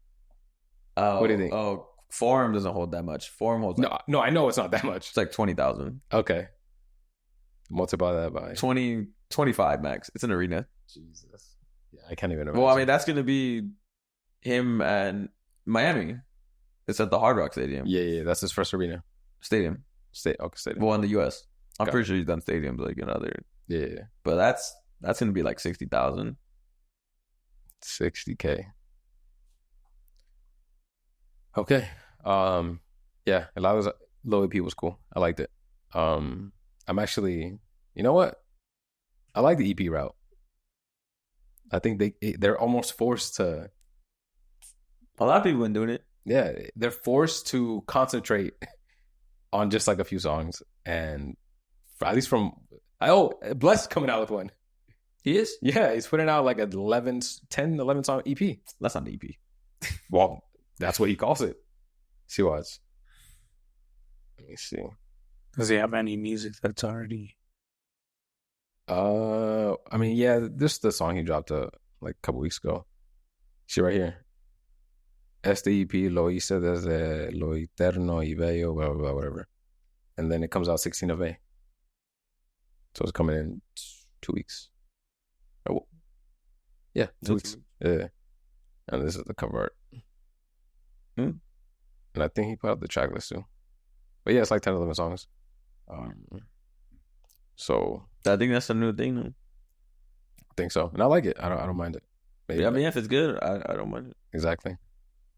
What do you think? Oh, Forum doesn't hold that much. Forum holds no, I know it's not that much. It's like 20,000. Okay, multiply that by 25 max. It's an arena. Jesus, yeah, I can't even imagine. Well, I mean, that's gonna be him and Miami. It's at the Hard Rock Stadium. Yeah, that's his first arena. Stadium. Stadium. Well, in the U.S. I'm pretty sure he's done stadiums like in other. Yeah. But that's gonna be like 60,000. 60K. Okay. Yeah, a lot of low EP was cool. I liked it. I'm actually, you know what? I like the EP route. I think they're almost forced to. A lot of people been doing it. Yeah, they're forced to concentrate on just like a few songs, and at least from Bless coming out with one. He is? Yeah, he's putting out like 11 song EP. That's not the EP. Well, that's what he calls it. See what? Let me see. Does he have any music that's already I mean, yeah, this is the song he dropped like a couple weeks ago. See right here. Este EP lo hice desde lo eterno y bello, blah, blah, blah, whatever. And then it comes out 16th of May. So it's coming in 2 weeks. Oh, yeah, 2 weeks. Yeah. And this is the cover art. And I think he put out the track list too. But yeah, it's like 10 11 songs. So I think that's a new thing. Though. I think so. And I like it. I don't mind it. Maybe, yeah, I mean, if it's good, I don't mind it. Exactly.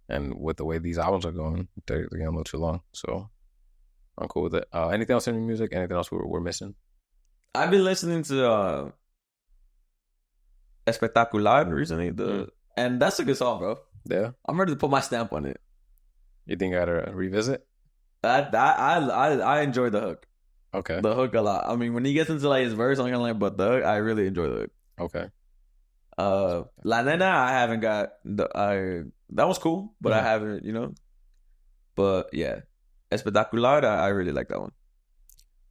And with the way these albums are going, they're getting a little too long. So I'm cool with it. Anything else in your music? Anything else we're missing? I've been listening to Espectacular recently, and that's a good song, bro. Yeah. I'm ready to put my stamp on it. You think I gotta revisit? I enjoy the hook. Okay. The hook a lot. I mean, when he gets into like his verse, I'm kind of like, but the hook, I really enjoy the hook. Okay. La Nena, I haven't got that was cool, but I haven't, But yeah, Espectacular, I really like that one.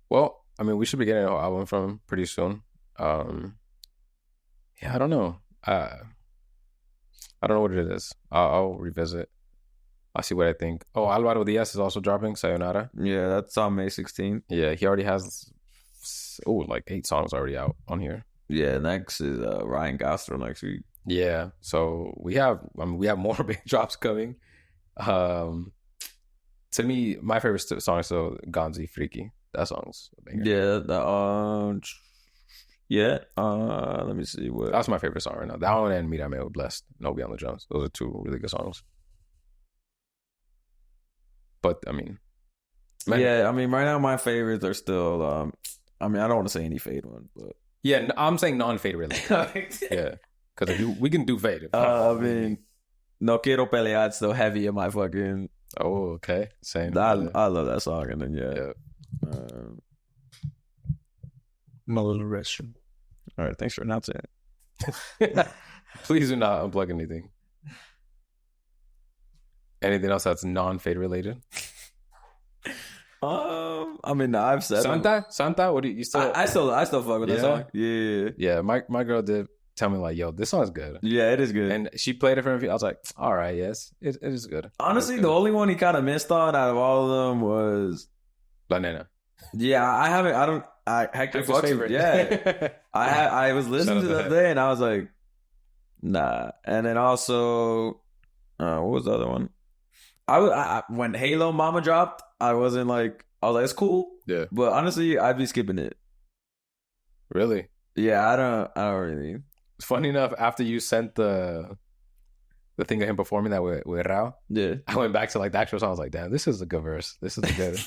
Well, I mean, we should be getting an album from him pretty soon. Yeah, I don't know. I don't know what it is. I'll revisit. I'll see what I think. Oh, Alvaro Diaz is also dropping Sayonara. Yeah, that's on May 16th. Yeah, he already has like 8 songs already out on here. Yeah, next is Ryan Castro next week. Yeah, so we have more big drops coming. To me, my favorite song is still Gonzi Freaky. That song's a banger. Yeah, let me see what. That's my favorite song right now. That one and Mírame with Blessed. No Be on the Drums. Those are 2 really good songs. But I mean, yeah, I mean, right now my favorites are still. I mean, I don't want to say any Feid one, but yeah, I'm saying non-Feid related. Yeah, because we can do Feid. I mean, No Quiero Pelear still heavy in my fucking. Oh, okay, same. I love that song, and then yeah. My little restroom. All right, thanks for announcing it. Please do not unplug anything. Anything else that's non-Feid related? I mean, I've said Santa. What do you still? I still fuck with that song. Yeah. Yeah. My girl did tell me like, yo, this song's good. Yeah, it is good. And she played it for me. I was like, all right, yes, it is good. Honestly, the only one he kind of missed on out of all of them was La Nena. Yeah, Hector's favorite. Yeah, I was listening to that day and I was like, nah. And then also, what was the other one? I when Halo Mama dropped, I was like, it's cool. Yeah. But honestly, I'd be skipping it. Really? Yeah, I don't really. Funny enough, after you sent the thing of him performing that with Rao, yeah, I went back to like the actual song. I was like, damn, this is a good verse. This is a good.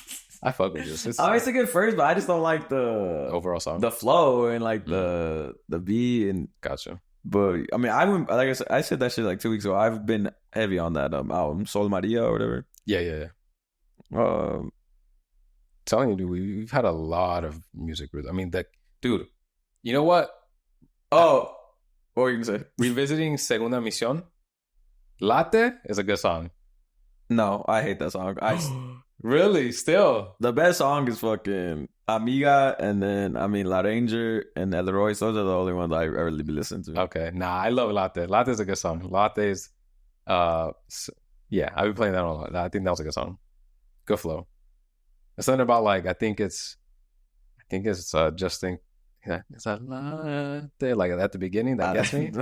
I fuck with this. It's a good verse, but I just don't like the overall song, the flow, and like the beat. And gotcha. But I mean, I said that shit like 2 weeks ago. I've been heavy on that album, Sol Maria or whatever. Yeah. Telling you, dude, we've had a lot of music. I mean, dude, you know what? Oh, what were you gonna say? Revisiting Segunda Misión, Latte is a good song. No, I hate that song. Really? Still? The best song is fucking Amiga, and then, I mean, La Ranger and El Royce. Those are the only ones I really be listening to. Okay. Nah, I love Latte. Latte is a good song. Latte's, yeah, I've been playing that a lot. I think that was a good song. Good flow. There's something about, like, I think it's Just Think. Yeah, it's a latte, like at the beginning, that gets me.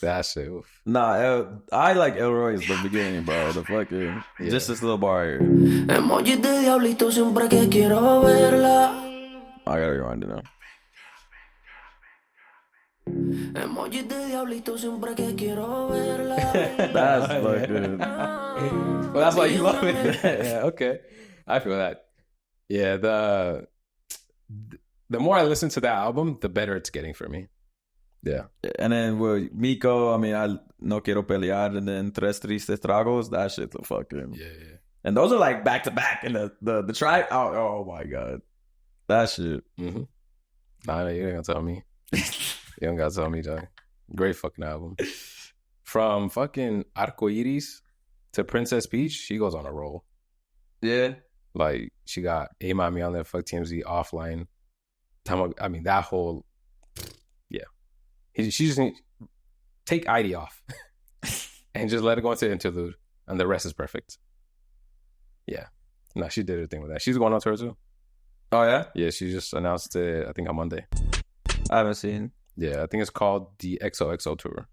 That shit. Oof. Nah, I like El Royce the beginning, bro. The fucking just this little bar here. Emojis de diablito siempre que quiero verla. I gotta rewind it now. Emojis de diablito siempre que quiero verla. That's fucking. Well, that's why you love it. Yeah, okay, I feel that. Yeah, the more I listen to that album, the better it's getting for me. Yeah. And then with Miko, I mean, I No Quiero Pelear, and then Tres Tristes Tragos, that shit's a fucking... Yeah. And those are like back to back, and the track, oh my God. That shit. Mm-hmm. Nah, you ain't gonna tell me. You don't gotta tell me, dog. Great fucking album. From fucking Arcoiris to Princess Peach, she goes on a roll. Yeah. Like, she got A Mami on there, fuck TMZ, Offline. I mean, that whole, yeah. She just needs take ID off and just let it go into the interlude, and the rest is perfect. Yeah. No, she did her thing with that. She's going on tour too. Oh, yeah? Yeah, she just announced it, I think, on Monday. I haven't seen. Yeah, I think it's called the XOXO tour.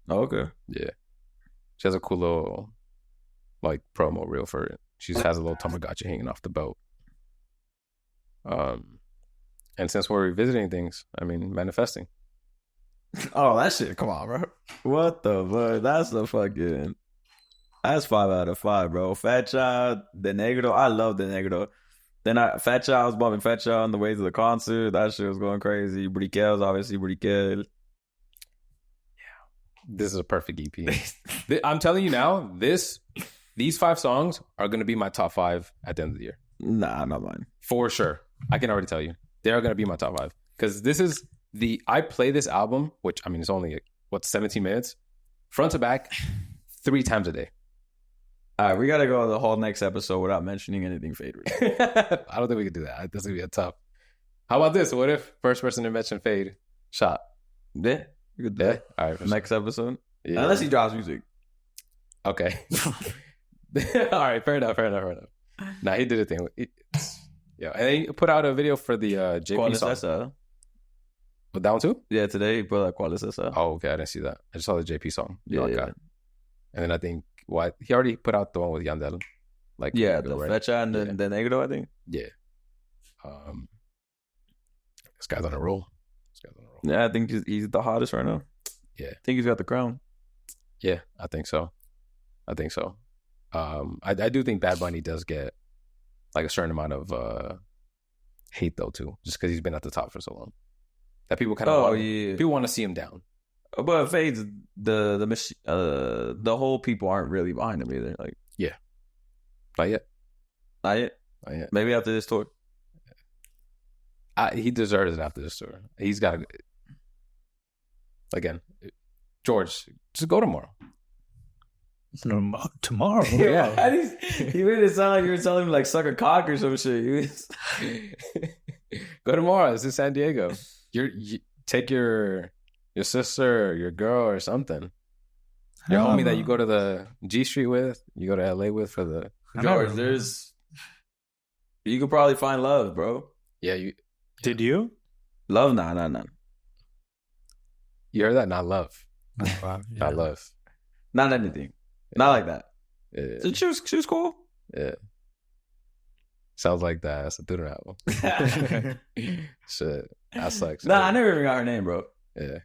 Oh, okay. Yeah. She has a cool little, like, promo reel for it. She just has a little Tamagotchi hanging off the belt. And since we're revisiting things, I mean, manifesting. Oh, that shit. Come on, bro. What the fuck? That's 5 out of 5, bro. Fat Child, De Negro. I love De Negro. Then Fat Child, I was bumping Fat Child on the way to the concert. That shit was going crazy. Briquel's obviously Briquel. This is a perfect EP. I'm telling you now, these 5 songs are going to be my top 5 at the end of the year. Nah, not mine. For sure. I can already tell you. They're going to be my top 5. Because this is I play this album, which, I mean, it's only, 17 minutes, front to back, 3 times a day. All right, we got to go the whole next episode without mentioning anything Feid. I don't think we could do that. That's going to be a tough. How about this? What if first person to mention Feid, shot? Yeah, we could do that. All right. Next episode. Yeah. Unless he drops music. Okay. All right, fair enough. Nah, he did a thing. Yeah, and then he put out a video for the JP song. Esa? But that one too? Yeah, today he put out ¿Cuál es esa? Oh, okay. I didn't see that. I just saw the JP song. Yeah. And then I think he already put out the one with Yandel. Like Yeah, the the Fecha and the Negro, I think. Yeah. This guy's on a roll. Yeah, I think he's the hottest right now. Yeah. I think he's got the crown. Yeah, I think so. I do think Bad Bunny does get like a certain amount of hate though too, just because he's been at the top for so long. That people kind of people want to see him down. But Feid's the whole people aren't really behind him either. Like, yeah, not yet. Maybe after this tour. He deserves it after this tour. He's got to. Again, George, just go tomorrow. Tomorrow? Yeah. He made it sound like you were telling him like suck a cock or some shit. Go tomorrow. It's in San Diego. You take your sister or your girl or something. Your homie that you go to the G Street with, you go to LA with for the George, you could probably find love, bro. Yeah, Did you? Love? Nah. You heard that? Not love. Yeah. Not love. Not anything. Not like that. Yeah. So she was cool. Yeah. Sounds like that. That's a Twitter album. Shit. That sucks. Nah, I never even got her name, bro. Yeah.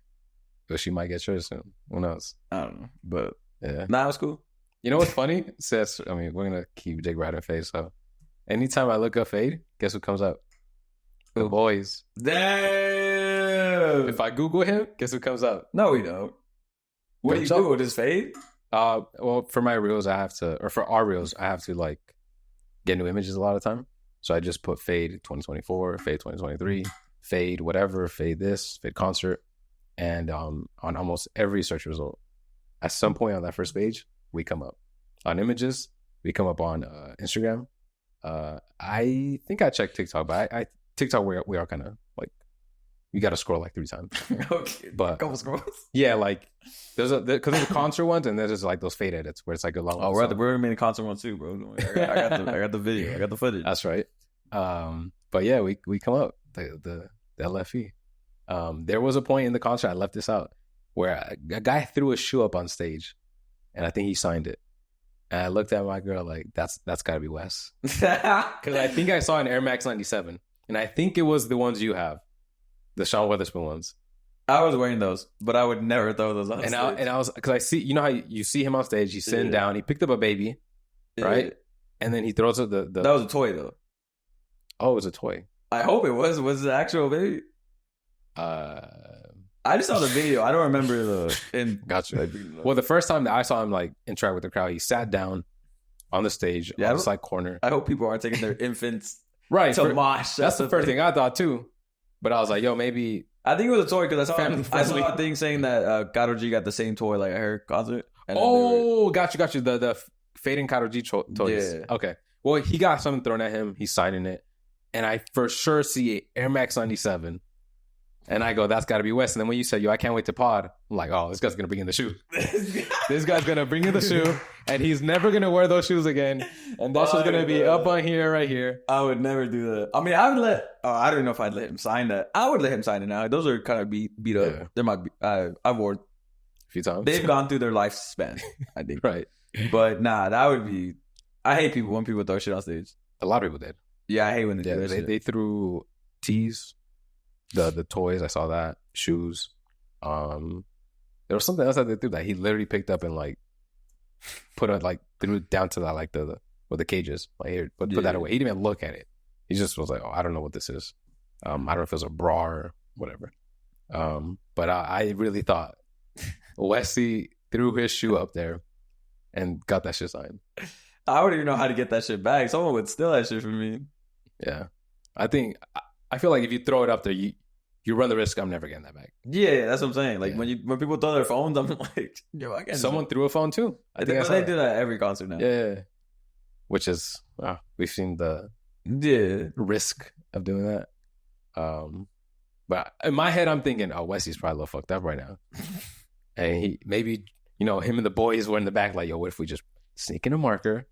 But she might get yours soon. Who knows? I don't know. But yeah. nah, it was cool. You know what's funny? I mean, we're gonna keep Jake riding Feid, so anytime I look up Feid, guess what comes up? The Boys. Damn. If I Google him, guess what comes up? No, we don't. What do you Google? This Feid? Well, for my reels, for our reels, I have to like get new images a lot of time. So I just put Feid 2024, Feid 2023, Feid whatever, Feid this, Feid concert, and on almost every search result, at some point on that first page, we come up on images. We come up on Instagram. I think I checked TikTok, but I TikTok we are kind of like you got to scroll like 3 times. Okay, but a couple scrolls. Yeah, like because there's the concert ones, and there's like those Feid edits where it's like a long. Oh, we're making concert one too, bro. I got the video. I got the footage. That's right. But yeah, we come up the LFE. There was a point in the concert, I left this out, where a guy threw a shoe up on stage, and I think he signed it. And I looked at my girl like, that's got to be Wes. Because I think I saw an Air Max 97, and I think it was the ones you have, the Sean Weatherspoon ones. I was wearing those, but I would never throw those on stage. And I was, because I see, you know how you see him on stage, he's sitting down, he picked up a baby, right? And then he throws it the That was a toy, though. Oh, it was a toy. I hope it was. Was it the actual baby? I just saw the video. I don't remember Gotcha. Well, the first time that I saw him like interact with the crowd, he sat down on the stage on the side corner. I hope people aren't taking their infants right to mosh. That's the first thing I thought too. But I was like, yo, maybe I think it was a toy because I saw a thing saying that Karol G got the same toy like at her concert. Got you. The Feid and Karol G toys. Yeah. Okay. Well, he got something thrown at him. He's signing it. and I for sure see Air Max 97. And I go, that's got to be Wes. And then when you said, yo, I can't wait to pod, I'm like, oh, this guy's going to bring in the shoe. This guy's going to bring in the shoe, and he's never going to wear those shoes again. And that's just going to be up on here, right here. I would never do that. I mean, I would I don't know if I'd let him sign that. I would let him sign it now. Those are kind of beat up. Yeah. There might be, I've worn A few times. They've gone through their lifespan, I think. Right. But nah, that would be, I hate people when people throw shit on stage. A lot of people did. Yeah, I hate when they do that shit. They threw tees, the toys. I saw that. Shoes. There was something else that they threw that he literally picked up and like put it like threw it down to that like the with the cages. Like here, put that away. He didn't even look at it. He just was like, oh, I don't know what this is. I don't know if it was a bra or whatever. But I really thought Wesley threw his shoe up there and got that shit signed. I wouldn't even know how to get that shit back. Someone would steal that shit from me. Yeah. I feel like if you throw it up there, you run the risk I'm never getting that back. Yeah, that's what I'm saying. Like when people throw their phones, I'm like, yo, I can't. Someone threw a phone too. I think they do that at every concert now. Yeah. Which is we've seen the risk of doing that. But in my head I'm thinking, oh, Wesley's probably a little fucked up right now. And he maybe, him and the boys were in the back like, yo, what if we just sneak in a marker,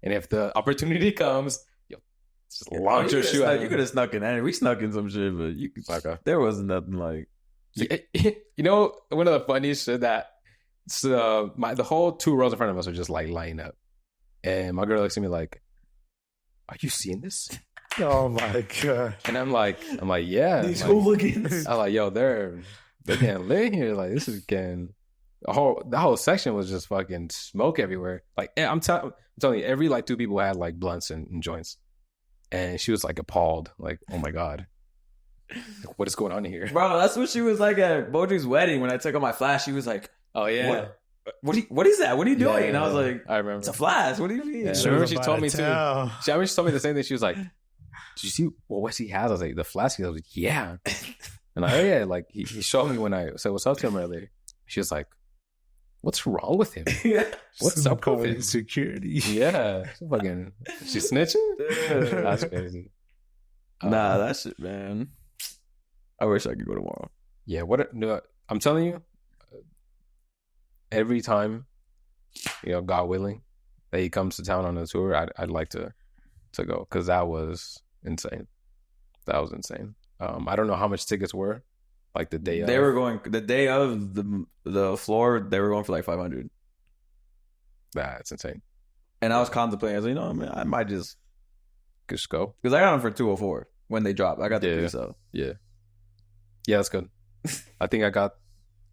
and if the opportunity comes, just launch your shoe out. You could have snuck in that. We snuck in some shit, but there wasn't nothing like. One of the funniest shit that the whole 2 rows in front of us are just like lining up, and my girl looks at me like, "Are you seeing this?" Oh my god! And I'm like, yeah. These hooligans. I'm like, yo, they're getting lit here. Like this is getting. The whole section was just fucking smoke everywhere. Like I'm telling you, every like 2 people had like blunts and joints, and she was like appalled, like, oh my god, like, what is going on here, bro? That's what she was like at Bodri's wedding when I took out my flash. She was like, oh yeah, what is that? What are you doing? Yeah, and I was like, I remember, it's a flash. What do you mean? Yeah, I remember she told me too. I remember she told me the same thing. She was like, did you see what Wesley has? I was like, the flash. I was like, yeah. And oh yeah, like he showed me when I said what's up to him earlier. She was like, what's wrong with him? What's up with him? Security. Yeah. She's snitching? That's crazy. Nah, that shit, man. I wish I could go tomorrow. Yeah, I'm telling you, every time, God willing, that he comes to town on a tour, I'd like to go, because that was insane. I don't know how much tickets were. Like the day of. They were going the day of the floor. They were going for like 500. That's insane. And I was contemplating. I was like, I might just go, because I got them for 204 when they dropped. I got the pre-sale. Yeah, that's good. I think I got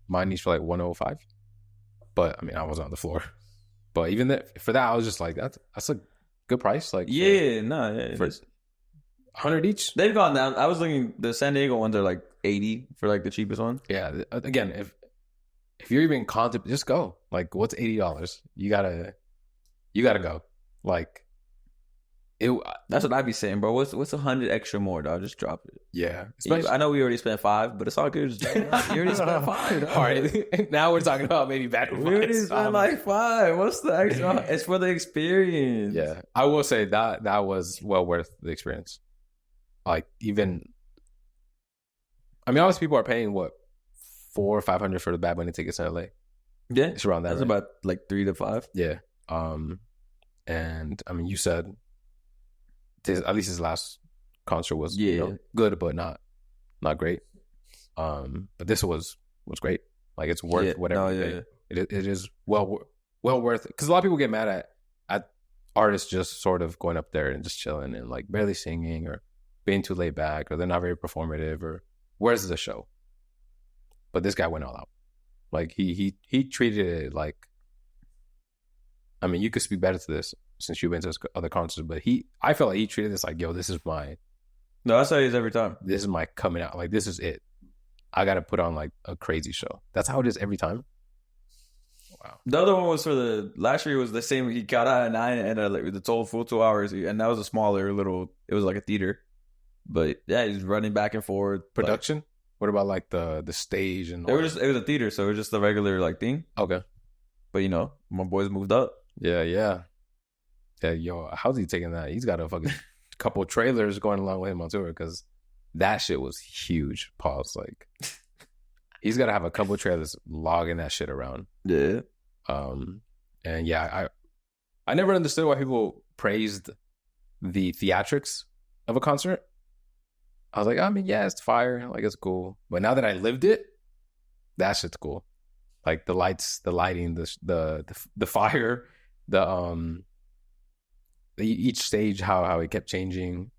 mine each for like 105. But I mean, I wasn't on the floor. But even for that, I was just like, that's a good price. Like for 100 each. They've gone down. I was looking. The San Diego ones are like 80 for like the cheapest one. Yeah. Again, if you're even contemplating, just go. Like, what's $80? You gotta go. Like, that's what I'd be saying, bro. What's 100 extra more, dog? Just drop it. Yeah. I know we already spent 5, but it's all good. You already spent 5. All right. Now we're talking about maybe back. We already spent like 5. What's the extra? It's for the experience. Yeah. I will say that was well worth the experience. Like, even, I mean, obviously people are paying what, $400 or $500 for the Bad Bunny tickets in LA. Yeah, it's around that. That's about like 3 to 5. Yeah. And I mean, you said at least his last concert was good, but not great. But this was great. Like, it's worth whatever. It is well worth it, because a lot of people get mad at artists just sort of going up there and just chilling and like barely singing or being too laid back, or they're not very performative, or where's the show? But this guy went all out. Like, he treated it like, I mean, you could speak better to this since you've been to other concerts, but I felt like he treated this like, yo, this is my. No, that's how he is every time. This is my coming out. Like, this is it. I got to put on like a crazy show. That's how it is every time. Wow. The other one was last year was the same. He got out at 9 and like the total full 2 hours, and that was a smaller little. It was like a theater, but yeah, he's running back and forth. Production. Like, what about like the stage and? It was a theater, so it was just the regular like thing. Okay, but my boys moved up. Yeah. Yo, how's he taking that? He's got a fucking couple trailers going along with him on tour because that shit was huge. Pause. Like, he's got to have a couple trailers logging that shit around. Yeah. And yeah, I never understood why people praised the theatrics of a concert. I was like, I mean, yeah, it's fire. Like, it's cool. But now that I lived it, that shit's cool. Like the lights, the lighting, the fire, each stage, how it kept changing.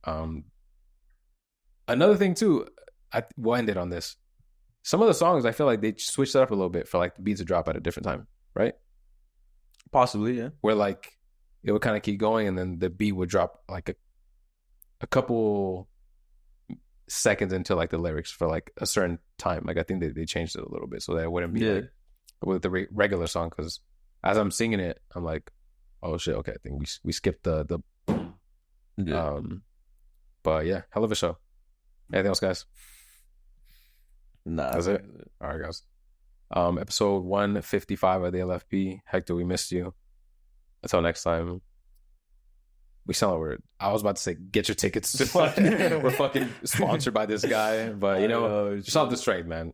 Another thing too, we'll end it on this. Some of the songs, I feel like they switched it up a little bit for like the beat to drop at a different time, right? Possibly, yeah. Where like it would kind of keep going, and then the beat would drop like a couple seconds into like the lyrics for like a certain time. Like I think they changed it a little bit so that it wouldn't be like with the regular song. Because as I'm singing it, I'm like, oh shit, okay, I think we skipped the but yeah, hell of a show. Anything else, guys? Nah, that's it. All right, guys. Episode 155 of the LFP. Hector, we missed you. Until next time. We sound like I was about to say, get your tickets. We're fucking sponsored by this guy. But, you know, just off the straight, man.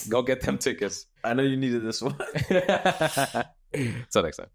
Go get them tickets. I know you needed this one. Until next time.